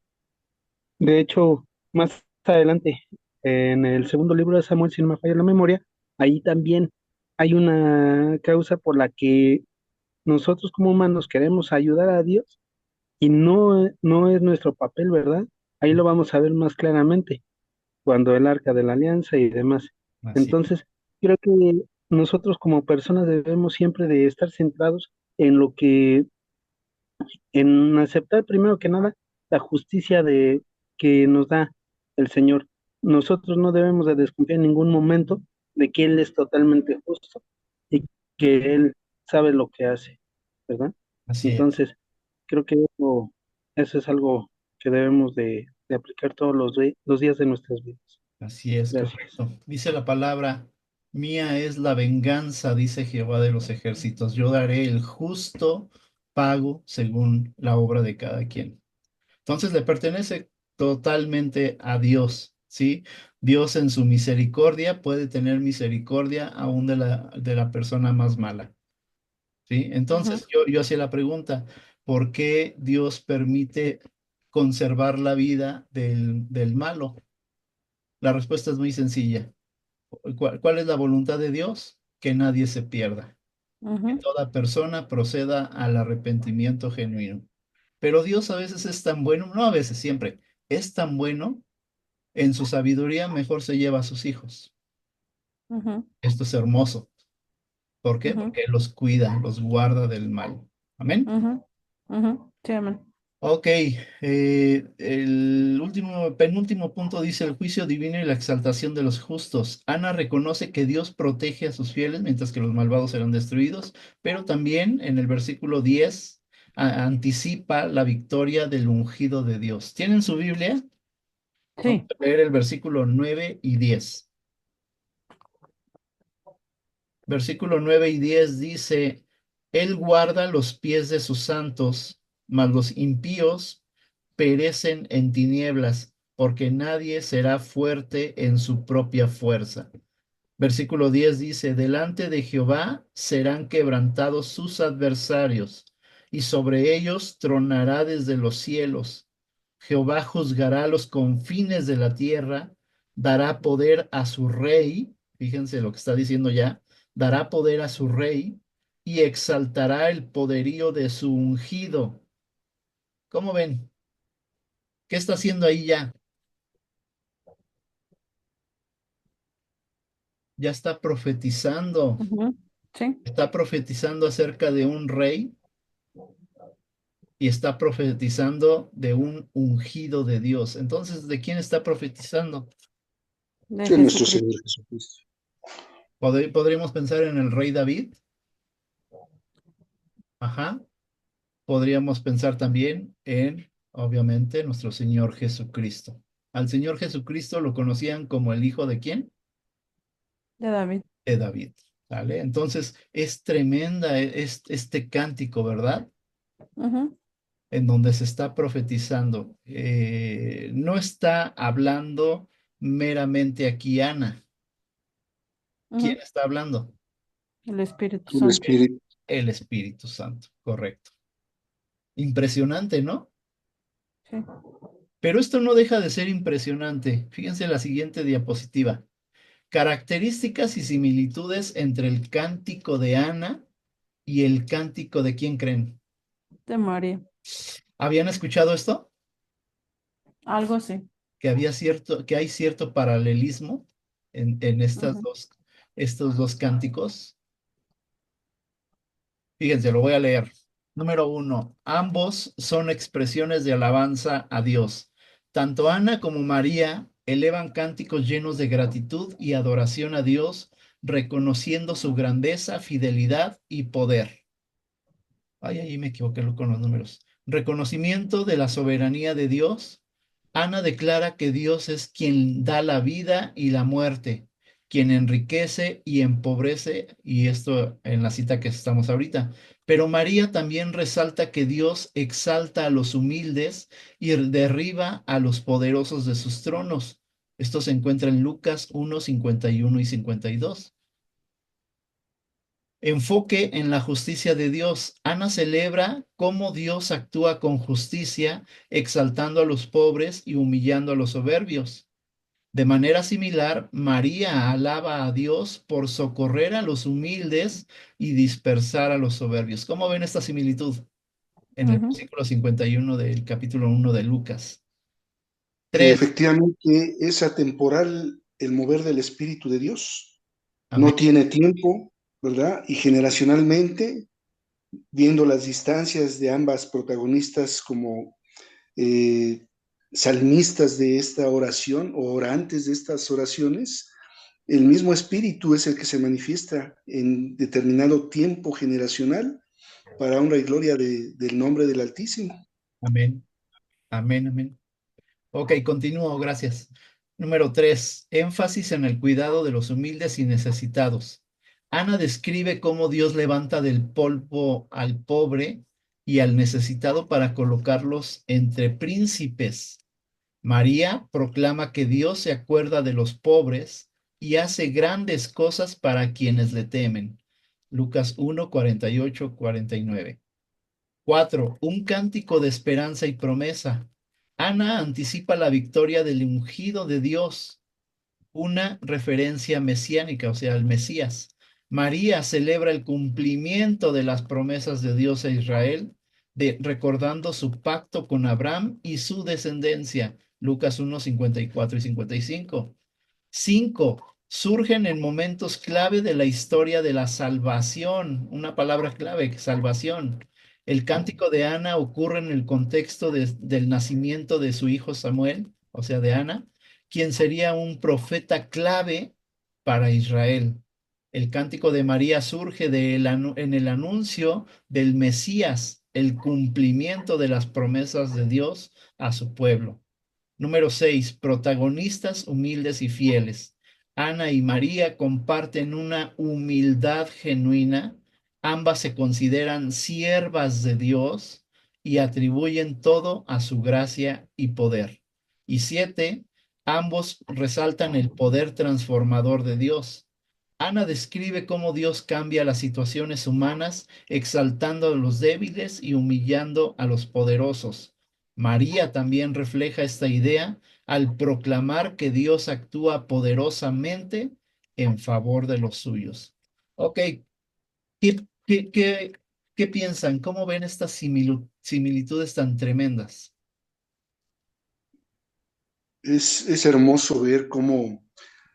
de hecho, más adelante, en el segundo libro de Samuel, si no me falla la memoria, ahí también hay una causa por la que nosotros como humanos queremos ayudar a Dios y no es nuestro papel, ¿verdad? Ahí lo vamos a ver más claramente cuando el Arca de la Alianza y demás. Así, Entonces, creo que nosotros como personas debemos siempre de estar centrados en lo que, en aceptar primero que nada la justicia de que nos da el Señor. Nosotros no debemos de desconfiar en ningún momento de que Él es totalmente justo y que Él sabe lo que hace, ¿verdad? así es. Entonces, creo que eso es algo que debemos de aplicar todos los días de nuestras vidas. Así es, Gracias. correcto. Dice la palabra, mía es la venganza, dice Jehová de los ejércitos. Yo daré el justo pago según la obra de cada quien. Entonces le pertenece totalmente a Dios, ¿sí? Dios en su misericordia puede tener misericordia aún de la persona más mala, ¿sí? Ujú, Entonces yo hacía la pregunta, ¿por qué Dios permite conservar la vida del malo? La respuesta es muy sencilla. ¿Cuál es la voluntad de Dios? Que nadie se pierda, que ujú, toda persona proceda al arrepentimiento genuino. Pero Dios a veces es tan bueno, no a veces, siempre, es tan bueno, en su sabiduría mejor se lleva a sus hijos. ujú, Esto es hermoso. ¿Por qué? ujú, Porque Él los cuida, los guarda del mal. Amén. ujú, ujú. Sí, amén. Ok, el último, penúltimo punto dice el juicio divino y la exaltación de los justos. Ana reconoce que Dios protege a sus fieles mientras que los malvados serán destruidos, pero también en el versículo 10 anticipa la victoria del ungido de Dios. ¿Tienen su Biblia? Vamos Sí. a leer el versículo 9 y 10. Versículo 9 y 10 dice, Él guarda los pies de sus santos, mas los impíos perecen en tinieblas, porque nadie será fuerte en su propia fuerza. Versículo 10 dice, delante de Jehová serán quebrantados sus adversarios, y sobre ellos tronará desde los cielos. Jehová juzgará los confines de la tierra, dará poder a su rey, fíjense lo que está diciendo ya, dará poder a su rey y exaltará el poderío de su ungido. ¿Cómo ven? ¿Qué está haciendo ahí ya? Ya Ujú, sí. está profetizando acerca de un rey y está profetizando de un ungido de Dios. Entonces, ¿de quién está profetizando? De Sí, nuestro Jesucristo. Señor Jesucristo. Podríamos pensar en el rey David, ajá. Podríamos pensar también en, obviamente, nuestro Señor Jesucristo. Al Señor Jesucristo lo conocían como el hijo de quién? De David. De David, ¿vale? Entonces, es tremenda este cántico, ¿verdad? Ujú, En donde se está profetizando. No está hablando meramente aquí Ana. ¿Quién ujú. está hablando? El Espíritu Un Santo. espíritu. El Espíritu Santo, correcto. Impresionante, ¿no? Sí. Pero esto no deja de ser impresionante. Fíjense la siguiente diapositiva. Características y similitudes entre el cántico de Ana y el cántico de ¿quién creen? De María. ¿Habían escuchado esto? Algo sí. Que hay cierto paralelismo en Ujú. estos dos cánticos. Fíjense, lo voy a leer. Número uno, ambos son expresiones de alabanza a Dios. Tanto Ana como María elevan cánticos llenos de gratitud y adoración a Dios, reconociendo su grandeza, fidelidad y poder. Ay, ahí me equivoqué con los números. Reconocimiento de la soberanía de Dios. Ana declara que Dios es quien da la vida y la muerte, quien enriquece y empobrece, y esto en la cita que estamos ahorita. Pero María también resalta que Dios exalta a los humildes y derriba a los poderosos de sus tronos. Esto se encuentra en Lucas 1, 51 y 52. Enfoque en la justicia de Dios. Ana celebra cómo Dios actúa con justicia, exaltando a los pobres y humillando a los soberbios. De manera similar, María alaba a Dios por socorrer a los humildes y dispersar a los soberbios. ¿Cómo ven esta similitud en el Ujú. versículo 51 del capítulo 1 de Lucas? Que 3. efectivamente es atemporal el mover del Espíritu de Dios. Amén. No tiene tiempo, ¿verdad? Y generacionalmente, viendo las distancias de ambas protagonistas como eh, salmistas de esta oración o orantes de estas oraciones, el mismo Espíritu es el que se manifiesta en determinado tiempo generacional para honra y gloria del nombre del Altísimo. Amén. Amén. Amén. Ok, continúo, gracias. Número 3, énfasis en el cuidado de los humildes y necesitados. Ana describe cómo Dios levanta del polvo al pobre y al necesitado para colocarlos entre príncipes. María proclama que Dios se acuerda de los pobres y hace grandes cosas para quienes le temen. Lucas 1, 48, 49. 4. Un cántico de esperanza y promesa. Ana anticipa la victoria del ungido de Dios, una referencia mesiánica, o sea, el Mesías. María celebra el cumplimiento de las promesas de Dios a Israel, recordando su pacto con Abraham y su descendencia. Lucas 1, 54 y 55. 5. Surgen en momentos clave de la historia de la salvación, una palabra clave, salvación. El cántico de Ana ocurre en el contexto del nacimiento de su hijo Samuel, o sea, de Ana, quien sería un profeta clave para Israel. El cántico de María surge en el anuncio del Mesías, el cumplimiento de las promesas de Dios a su pueblo. Número 6. Protagonistas humildes y fieles. Ana y María comparten una humildad genuina. Ambas se consideran siervas de Dios y atribuyen todo a su gracia y poder. Y 7. Ambos resaltan el poder transformador de Dios. Ana describe cómo Dios cambia las situaciones humanas, exaltando a los débiles y humillando a los poderosos. María también refleja esta idea al proclamar que Dios actúa poderosamente en favor de los suyos. Ok, ¿qué, qué, qué, qué piensan? ¿Cómo ven estas similitudes tan tremendas? Es hermoso ver cómo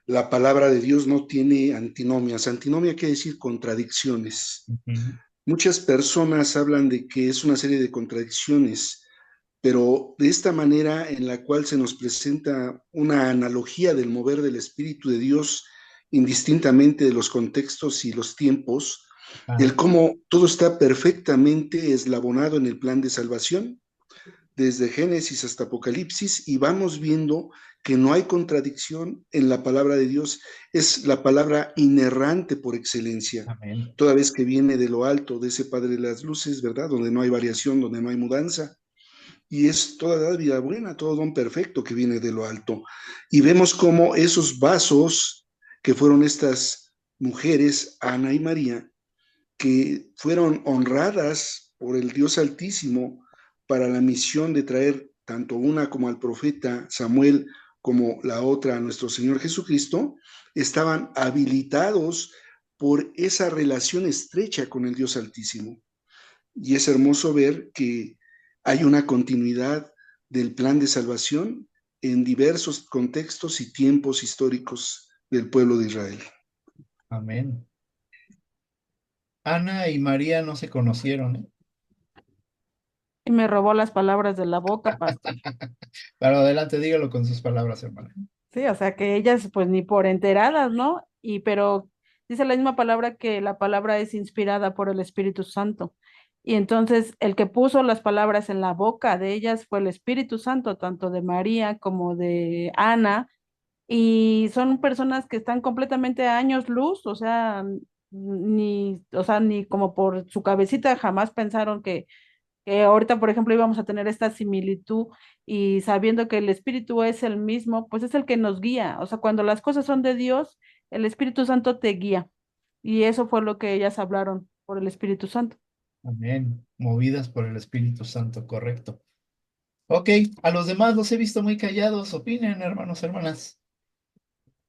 la palabra de Dios no tiene antinomias. Antinomia quiere decir contradicciones. Ujú. Muchas personas hablan de que es una serie de contradicciones, pero de esta manera en la cual se nos presenta una analogía del mover del Espíritu de Dios indistintamente de los contextos y los tiempos, el Ah, cómo todo está perfectamente eslabonado en el plan de salvación, desde Génesis hasta Apocalipsis, y vamos viendo que no hay contradicción en la palabra de Dios, es la palabra inerrante por excelencia, amén. toda vez que viene de lo alto, de ese Padre de las Luces, ¿verdad? Donde no hay variación, donde no hay mudanza, y es toda la vida buena, todo don perfecto que viene de lo alto. Y vemos cómo esos vasos que fueron estas mujeres, Ana y María, que fueron honradas por el Dios Altísimo para la misión de traer tanto una como al profeta Samuel como la otra a nuestro Señor Jesucristo, estaban habilitados por esa relación estrecha con el Dios Altísimo. Y es hermoso ver que hay una continuidad del plan de salvación en diversos contextos y tiempos históricos del pueblo de Israel. Amén. Ana y María no se conocieron, ¿eh? Y me robó las palabras de la boca, pastor. Pero adelante, dígalo con sus palabras, hermana. Sí, o sea que ellas pues ni por enteradas, ¿no? Y pero dice la misma palabra que la palabra es inspirada por el Espíritu Santo. Y entonces el que puso las palabras en la boca de ellas fue el Espíritu Santo, tanto de María como de Ana, y son personas que están completamente a años luz, o sea, ni como por su cabecita jamás pensaron que ahorita, por ejemplo, íbamos a tener esta similitud y sabiendo que el Espíritu es el mismo, pues es el que nos guía. O sea, cuando las cosas son de Dios, el Espíritu Santo te guía. Y eso fue lo que ellas hablaron por el Espíritu Santo. Amén. Movidas por el Espíritu Santo, correcto. Ok, a los demás los he visto muy callados. Opinen, hermanos, hermanas.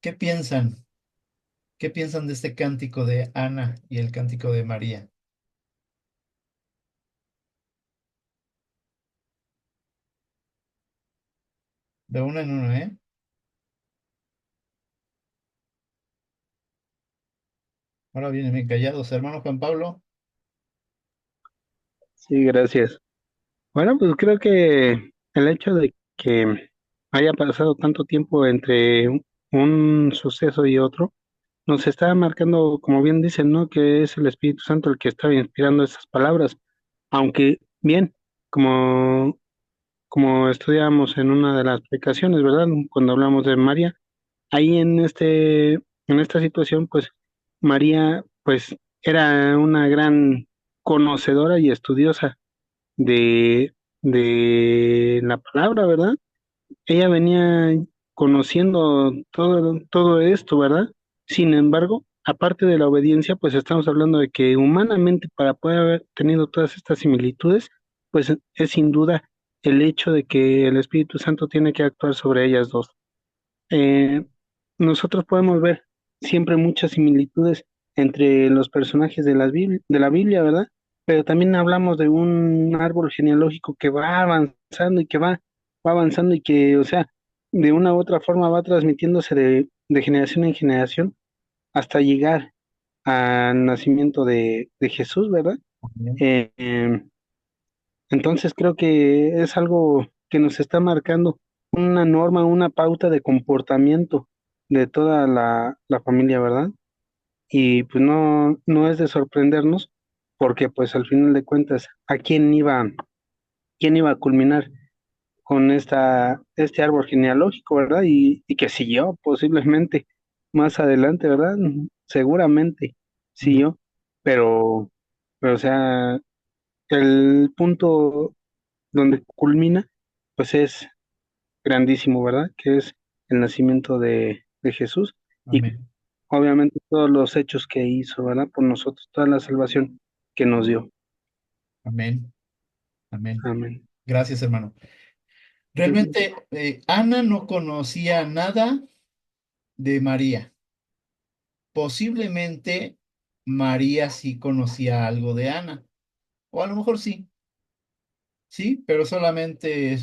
¿Qué piensan? ¿Qué piensan de este cántico de Ana y el cántico de María? De uno en uno, ¿eh? Ahora vienen bien callados, hermano Juan Pablo. Sí, gracias. Bueno, pues creo que el hecho de que haya pasado tanto tiempo entre un suceso y otro, nos está marcando, como bien dicen, ¿no? Que es el Espíritu Santo el que está inspirando esas palabras. Aunque, bien, como, como estudiamos en una de las predicaciones, ¿verdad? Cuando hablamos de María, ahí en esta situación, pues María, pues era una gran conocedora y estudiosa de, de la palabra, ¿verdad? Ella venía conociendo todo esto, ¿verdad? Sin embargo, aparte de la obediencia, pues estamos hablando de que humanamente para poder haber tenido todas estas similitudes, pues es sin duda el hecho de que el Espíritu Santo tiene que actuar sobre ellas dos. Eh, nosotros podemos ver siempre muchas similitudes entre los personajes de de la Biblia, ¿verdad? Pero también hablamos de un árbol genealógico que va avanzando y que va avanzando y que, o sea, de una u otra forma va transmitiéndose de generación en generación hasta llegar al nacimiento de Jesús, ¿verdad? Amén. Eh, em, entonces creo que es algo que nos está marcando una norma, una pauta de comportamiento de toda la familia, ¿verdad? Y pues no es de sorprendernos porque pues al final de cuentas, quién iba a culminar con este árbol genealógico, ¿verdad? Y que siguió posiblemente más adelante, ¿verdad? Seguramente Ujú. siguió, pero, pero o sea, el punto donde culmina, pues es grandísimo, ¿verdad? Que es el nacimiento de Jesús y Amén. obviamente todos los hechos que hizo, ¿verdad? Por nosotros, toda la salvación que nos dio. Amén. Amén. Amén. Gracias, hermano. Realmente, Ana no conocía nada de María. Posiblemente María sí conocía algo de Ana, o a lo mejor sí, sí, pero solamente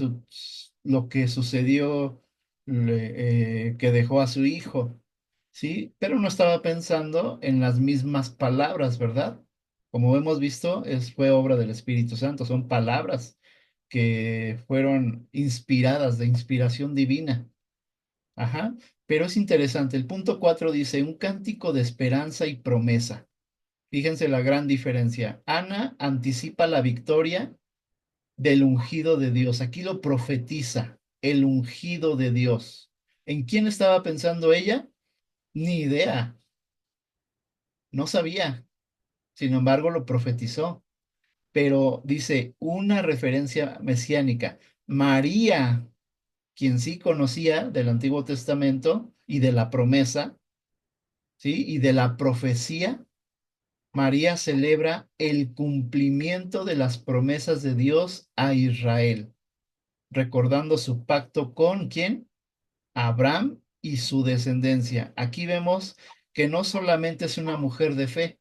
lo que sucedió que dejó a su hijo, sí, pero no estaba pensando en las mismas palabras, ¿verdad? Como hemos visto, fue obra del Espíritu Santo, son palabras que fueron inspiradas de inspiración divina. Ajá, pero es interesante. El punto 4 dice, un cántico de esperanza y promesa. Fíjense la gran diferencia. Ana anticipa la victoria del ungido de Dios. Aquí lo profetiza, el ungido de Dios. ¿En quién estaba pensando ella? Ni idea, no sabía. Sin embargo, lo profetizó. Pero dice una referencia mesiánica. María, quien sí conocía del Antiguo Testamento y de la promesa, ¿sí? Y de la profecía, María celebra el cumplimiento de las promesas de Dios a Israel, recordando su pacto con ¿quién? Abraham y su descendencia. Aquí vemos que no solamente es una mujer de fe,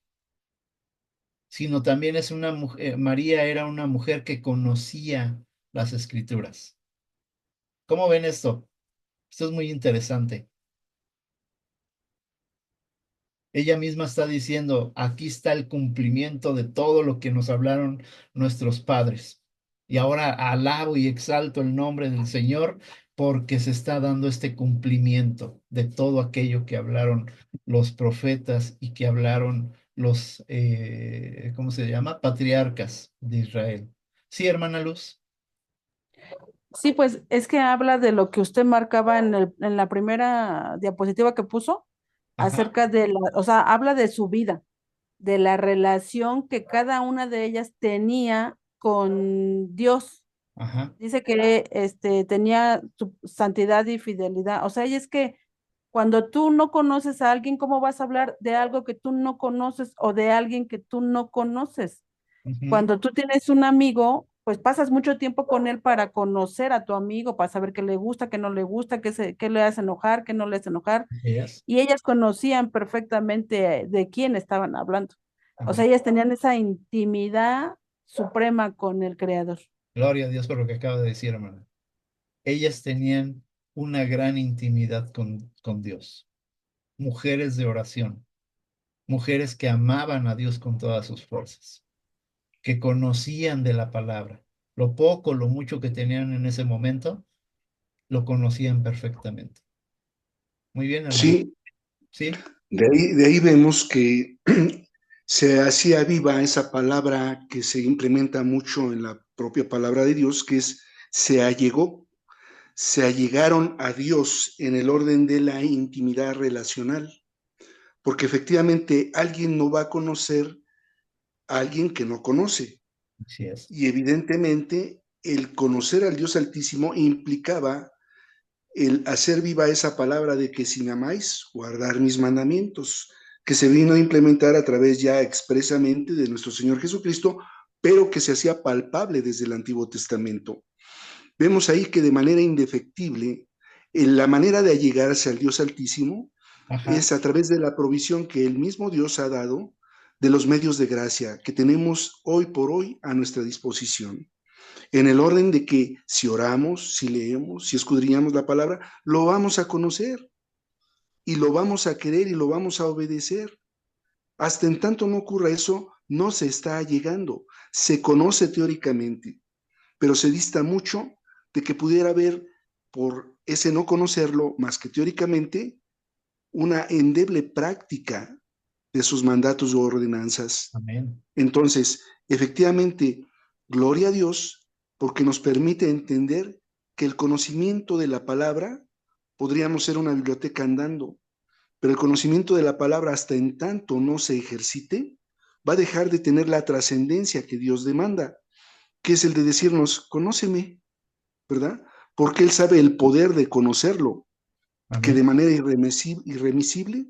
sino también es una mujer, María era una mujer que conocía las escrituras. ¿Cómo ven esto? Esto es muy interesante. Ella misma está diciendo, aquí está el cumplimiento de todo lo que nos hablaron nuestros padres. Y ahora alabo y exalto el nombre del Señor porque se está dando este cumplimiento de todo aquello que hablaron los profetas y que hablaron los, ¿cómo se llama? Patriarcas de Israel. Sí, hermana Luz. Sí, pues es que habla de lo que usted marcaba en la primera diapositiva que puso, Ajá, acerca o sea, habla de su vida, de la relación que cada una de ellas tenía con Dios. ajá. Dice que tenía su santidad y fidelidad. O sea, y es que cuando tú no conoces a alguien, ¿cómo vas a hablar de algo que tú no conoces o de alguien que tú no conoces? Ujú, Cuando tú tienes un amigo, pues pasas mucho tiempo con él para conocer a tu amigo, para saber qué le gusta, qué no le gusta, qué le hace enojar, qué no le hace enojar. Así es. Y ellas conocían perfectamente de quién estaban hablando. O sea, Amén. ellas tenían esa intimidad suprema con el Creador. Gloria a Dios por lo que acaba de decir, hermana. Ellas tenían una gran intimidad con Dios. Mujeres de oración, mujeres que amaban a Dios con todas sus fuerzas, que conocían de la palabra. Lo poco, lo mucho que tenían en ese momento, lo conocían perfectamente. Muy bien, hermano. Sí, ¿Sí? de ahí vemos que se hacía viva esa palabra que se implementa mucho en la propia palabra de Dios, que es se allegó, se allegaron a Dios en el orden de la intimidad relacional, porque efectivamente alguien no va a conocer a alguien que no conoce. Así es. Y evidentemente el conocer al Dios Altísimo implicaba el hacer viva esa palabra de que si me amáis, guardar mis mandamientos, que se vino a implementar a través ya expresamente de nuestro Señor Jesucristo, pero que se hacía palpable desde el Antiguo Testamento. Vemos ahí que de manera indefectible, la manera de allegarse al Dios Altísimo Ajá. es a través de la provisión que el mismo Dios ha dado de los medios de gracia que tenemos hoy por hoy a nuestra disposición, en el orden de que si oramos, si leemos, si escudriñamos la palabra, lo vamos a conocer y lo vamos a querer y lo vamos a obedecer. Hasta en tanto no ocurra eso, no se está llegando. Se conoce teóricamente, pero se dista mucho de que pudiera haber, por ese no conocerlo más que teóricamente, una endeble práctica de sus mandatos o ordenanzas. Amén. Entonces, efectivamente, gloria a Dios porque nos permite entender que el conocimiento de la palabra podríamos ser una biblioteca andando, pero el conocimiento de la palabra hasta en tanto no se ejercite, va a dejar de tener la trascendencia que Dios demanda, que es el de decirnos, conóceme, ¿verdad? Porque Él sabe el poder de conocerlo, que Amén. de manera irremisible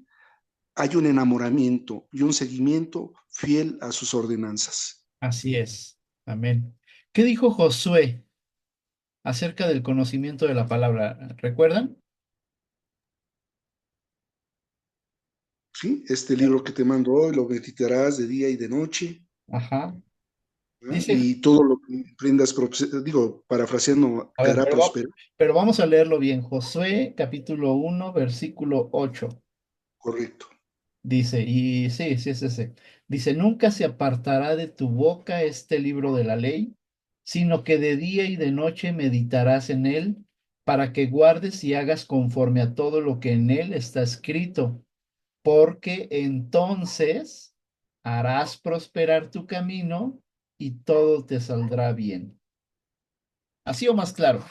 hay un enamoramiento y un seguimiento fiel a sus ordenanzas. Así es. Amén. ¿Qué dijo Josué acerca del conocimiento de la palabra? ¿Recuerdan? ¿Sí? Este libro que te mando hoy lo meditarás de día y de noche, Ajá. ¿verdad? Dice, Y todo lo que emprendas, digo, parafraseando, a te ver, hará próspero. pero vamos a leerlo bien. Josué, capítulo 1, versículo 8. Correcto. Dice, y sí, sí es ese. Dice, nunca se apartará de tu boca este libro de la ley, sino que de día y de noche meditarás en él, para que guardes y hagas conforme a todo lo que en él está escrito, porque entonces harás prosperar tu camino y todo te saldrá bien. ¿Así o más claro?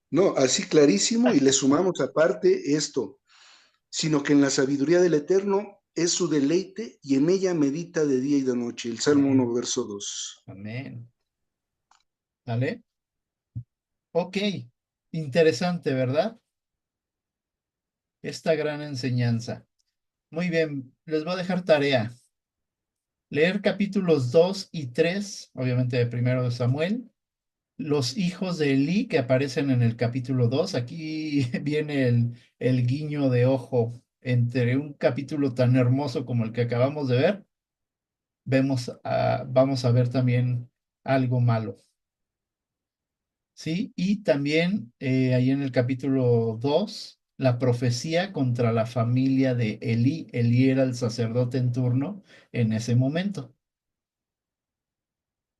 No, así clarísimo, y le sumamos aparte esto, sino que en la sabiduría del Eterno es su deleite y en ella medita de día y de noche. El Salmo Amén. 1, verso 2. Amén. ¿Vale? Ok. Interesante, ¿verdad? Esta gran enseñanza. Muy bien, les voy a dejar tarea. Leer capítulos 2 y 3, obviamente de primero de Samuel. Los hijos de Elí que aparecen en el capítulo 2. Aquí viene el guiño de ojo entre un capítulo tan hermoso como el que acabamos de ver. Vamos a ver también algo malo. ¿Sí? Y también ahí en el capítulo 2 la profecía contra la familia de Elí. Elí era el sacerdote en turno en ese momento.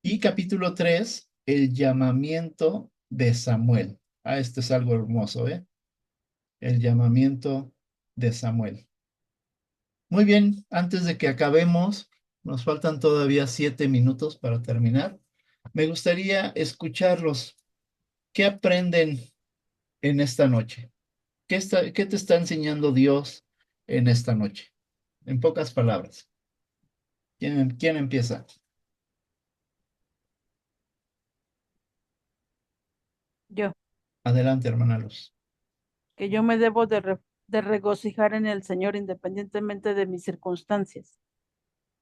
Y capítulo 3 el llamamiento de Samuel. Ah, esto es algo hermoso, ¿eh? El llamamiento de Samuel. Muy bien, antes de que acabemos, nos faltan todavía 7 minutos para terminar. Me gustaría escucharlos. ¿Qué aprenden en esta noche? ¿Qué te está enseñando Dios en esta noche? En pocas palabras. ¿Quién empieza? Yo, Adelante, hermana Luz. que yo me debo de regocijar en el Señor independientemente de mis circunstancias.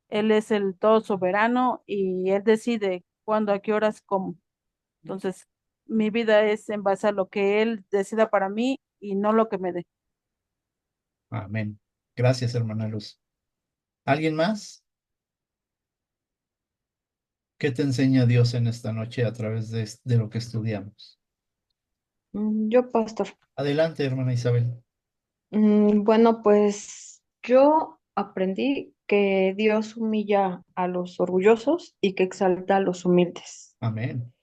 Él es el todo soberano y Él decide cuándo, a qué horas, cómo. Entonces, mi vida es en base a lo que Él decida para mí y no lo que me dé. Amén. Gracias, hermana Luz. ¿Alguien más? ¿Qué te enseña Dios en esta noche a través de lo que estudiamos? Yo, pastor. Adelante, hermana Isabel. Bueno, pues yo aprendí que Dios humilla a los orgullosos y que exalta a los humildes. Amén.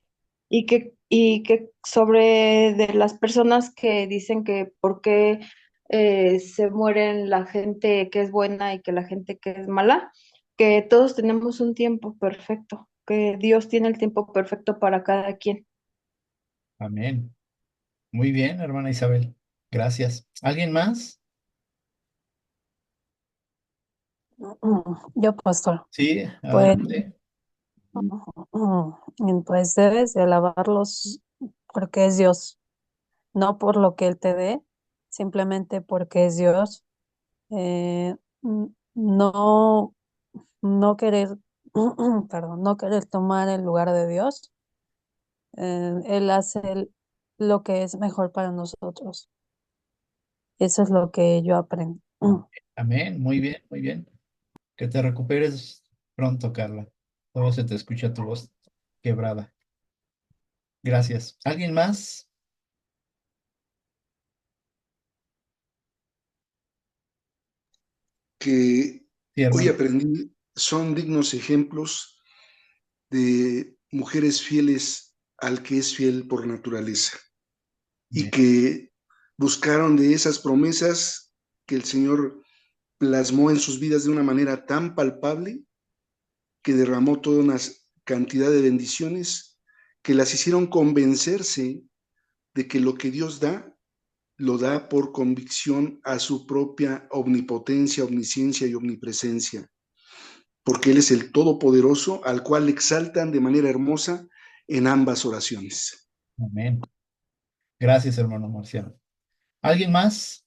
Y que sobre de las personas que dicen que por qué se mueren la gente que es buena y que la gente que es mala, que todos tenemos un tiempo perfecto, que Dios tiene el tiempo perfecto para cada quien. Amén. Muy bien, hermana Isabel. Gracias. ¿Alguien más? Yo, pastor, Sí, pues, adelante. pues debes de alabarlos porque es Dios, no por lo que Él te dé, simplemente porque es Dios. No, no querer, perdón, no querer tomar el lugar de Dios. Él hace lo que es mejor para nosotros. Eso es lo que yo aprendo. Amén. Muy bien, muy bien. Que te recuperes pronto, Carla. Todo se te escucha tu voz quebrada. Gracias. ¿Alguien más? Que Sí, hoy hermano. aprendí son dignos ejemplos de mujeres fieles al que es fiel por naturaleza y Amén. que buscaron de esas promesas que el Señor plasmó en sus vidas de una manera tan palpable que derramó toda una cantidad de bendiciones que las hicieron convencerse de que lo que Dios da, lo da por convicción a su propia omnipotencia, omnisciencia y omnipresencia, porque Él es el Todopoderoso al cual exaltan de manera hermosa en ambas oraciones. Amén. Gracias, hermano Marciano. ¿Alguien más?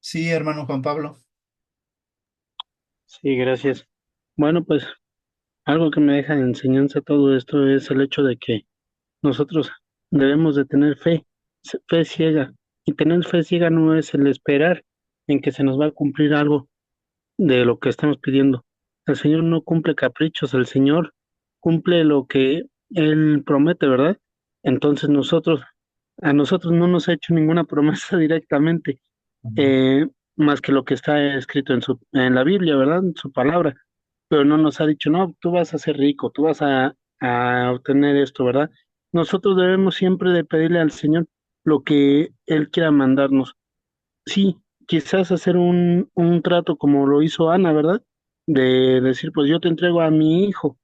Sí, hermano Juan Pablo. Sí, gracias. Bueno, pues algo que me deja de enseñanza todo esto es el hecho de que nosotros debemos de tener fe, fe ciega. Y tener fe ciega no es el esperar en que se nos va a cumplir algo de lo que estamos pidiendo. El Señor no cumple caprichos, el Señor cumple lo que Él promete, ¿verdad? Entonces a nosotros no nos ha hecho ninguna promesa directamente, Amén. eh, más que lo que está escrito en la Biblia, ¿verdad? En su palabra, pero no nos ha dicho, no, tú vas a ser rico, tú vas a obtener esto, ¿verdad? Nosotros debemos siempre de pedirle al Señor lo que Él quiera mandarnos. Sí, quizás hacer un trato como lo hizo Ana, ¿verdad? De decir, pues yo te entrego a mi hijo.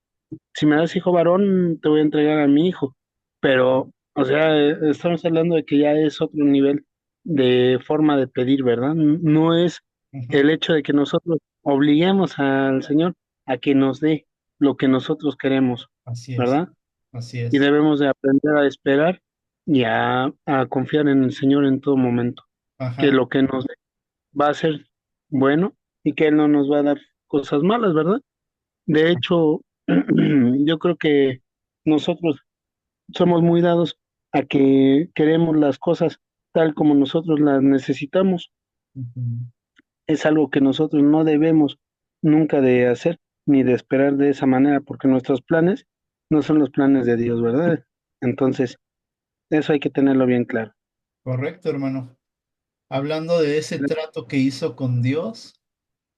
Si me das hijo varón, te voy a entregar a mi hijo. Pero, o sea, estamos hablando de que ya es otro nivel de forma de pedir, ¿verdad? No es Ujú. el hecho de que nosotros obliguemos al Señor a que nos dé lo que nosotros queremos, Así es. ¿verdad? Así Y es. debemos de aprender a esperar y a confiar en el Señor en todo momento, que Ajá. lo que nos va a ser bueno y que Él no nos va a dar cosas malas, ¿verdad? De hecho, yo creo que nosotros somos muy dados a que queremos las cosas tal como nosotros las necesitamos. Ujú. Es algo que nosotros no debemos nunca de hacer ni de esperar de esa manera, porque nuestros planes no son los planes de Dios, ¿verdad? Entonces, eso hay que tenerlo bien claro. Correcto, hermano. Hablando de ese trato que hizo con Dios,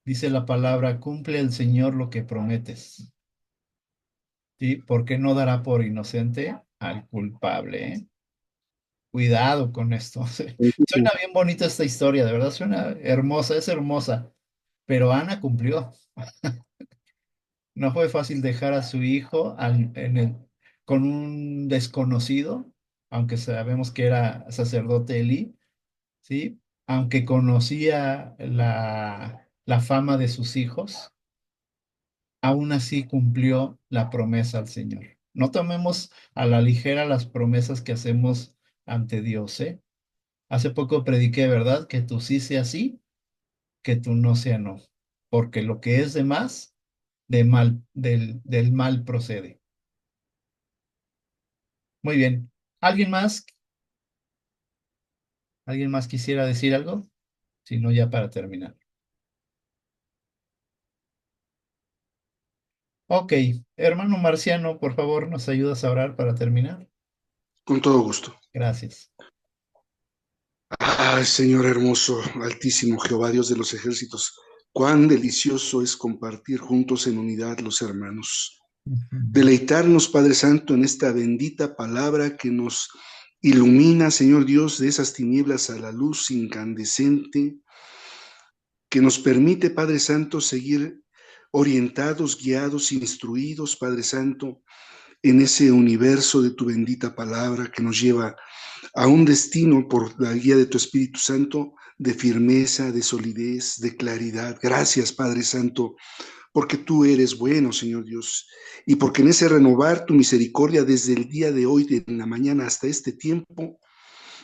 dice la palabra, cumple el Señor lo que prometes. ¿Sí? ¿Por qué no dará por inocente al culpable? ¿Eh? Cuidado con esto. Suena bien bonita esta historia, de verdad suena hermosa, es hermosa, pero Ana cumplió. No fue fácil dejar a su hijo con un desconocido, aunque sabemos que era sacerdote Elí, ¿sí? Aunque conocía la fama de sus hijos, aún así cumplió la promesa al Señor. No tomemos a la ligera las promesas que hacemos ante Dios, ¿eh? Hace poco prediqué, ¿verdad? Que tú sí sea sí, que tú no sea no. porque lo que es de más, del mal procede. Muy bien. ¿Alguien más? ¿Alguien más quisiera decir algo? Si no, ya para terminar. Ok, hermano Marciano, por favor, ¿nos ayudas a orar para terminar? Con todo gusto. Gracias. Ay, Señor hermoso, altísimo Jehová, Dios de los ejércitos, cuán delicioso es compartir juntos en unidad los hermanos. Deleitarnos, Padre Santo, en esta bendita palabra que nos ilumina, Señor Dios, de esas tinieblas a la luz incandescente, que nos permite, Padre Santo, seguir orientados, guiados, instruidos, Padre Santo, en ese universo de tu bendita palabra que nos lleva a un destino por la guía de tu Espíritu Santo de firmeza, de solidez, de claridad. Gracias, Padre Santo, porque tú eres bueno, Señor Dios, y porque en ese renovar tu misericordia desde el día de hoy, de la mañana hasta este tiempo,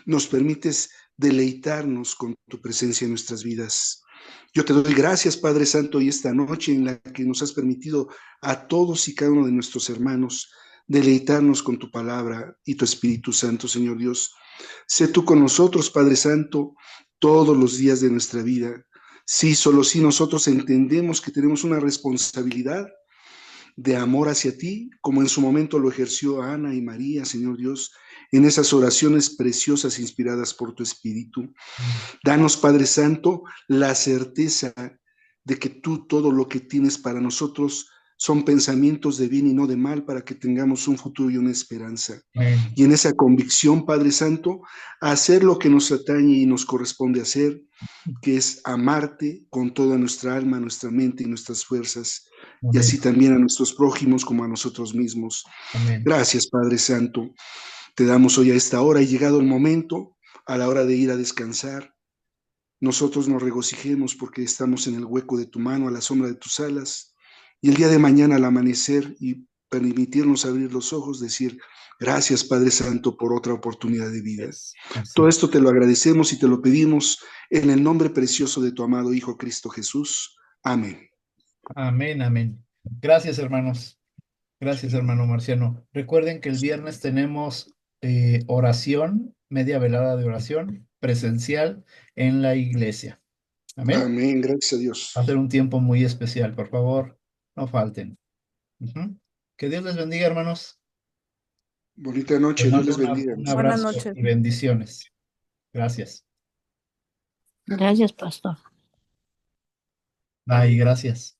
nos permites deleitarnos con tu presencia en nuestras vidas. Yo te doy gracias, Padre Santo, y esta noche en la que nos has permitido a todos y cada uno de nuestros hermanos deleitarnos con tu palabra y tu Espíritu Santo, Señor Dios. Sé tú con nosotros, Padre Santo, todos los días de nuestra vida. Sí, solo si nosotros entendemos que tenemos una responsabilidad de amor hacia ti, como en su momento lo ejerció Ana y María, Señor Dios, en esas oraciones preciosas inspiradas por tu Espíritu. Danos, Padre Santo, la certeza de que tú todo lo que tienes para nosotros son pensamientos de bien y no de mal, para que tengamos un futuro y una esperanza. Amén. Y en esa convicción, Padre Santo, hacer lo que nos atañe y nos corresponde hacer, que es amarte con toda nuestra alma, nuestra mente y nuestras fuerzas, y Amén. así también a nuestros prójimos como a nosotros mismos. Amén. Gracias, Padre Santo. Te damos hoy a esta hora y llegado el momento, a la hora de ir a descansar, nosotros nos regocijemos porque estamos en el hueco de tu mano, a la sombra de tus alas, y el día de mañana al amanecer y permitirnos abrir los ojos, decir, gracias Padre Santo por otra oportunidad de vida. Así Todo es. esto te lo agradecemos y te lo pedimos en el nombre precioso de tu amado Hijo Cristo Jesús. Amén. Amén, amén. Gracias, hermanos. Gracias, hermano Marciano. Recuerden que el viernes tenemos oración, media velada de oración presencial en la iglesia. Amén. Amén, gracias a Dios. Va a ser un tiempo muy especial, por favor, no falten. Que Dios les bendiga, hermanos. Bonita noche, Les Dios mando les bendiga. un Buenas abrazo noches. y bendiciones. Gracias. Gracias, pastor. Bye, gracias.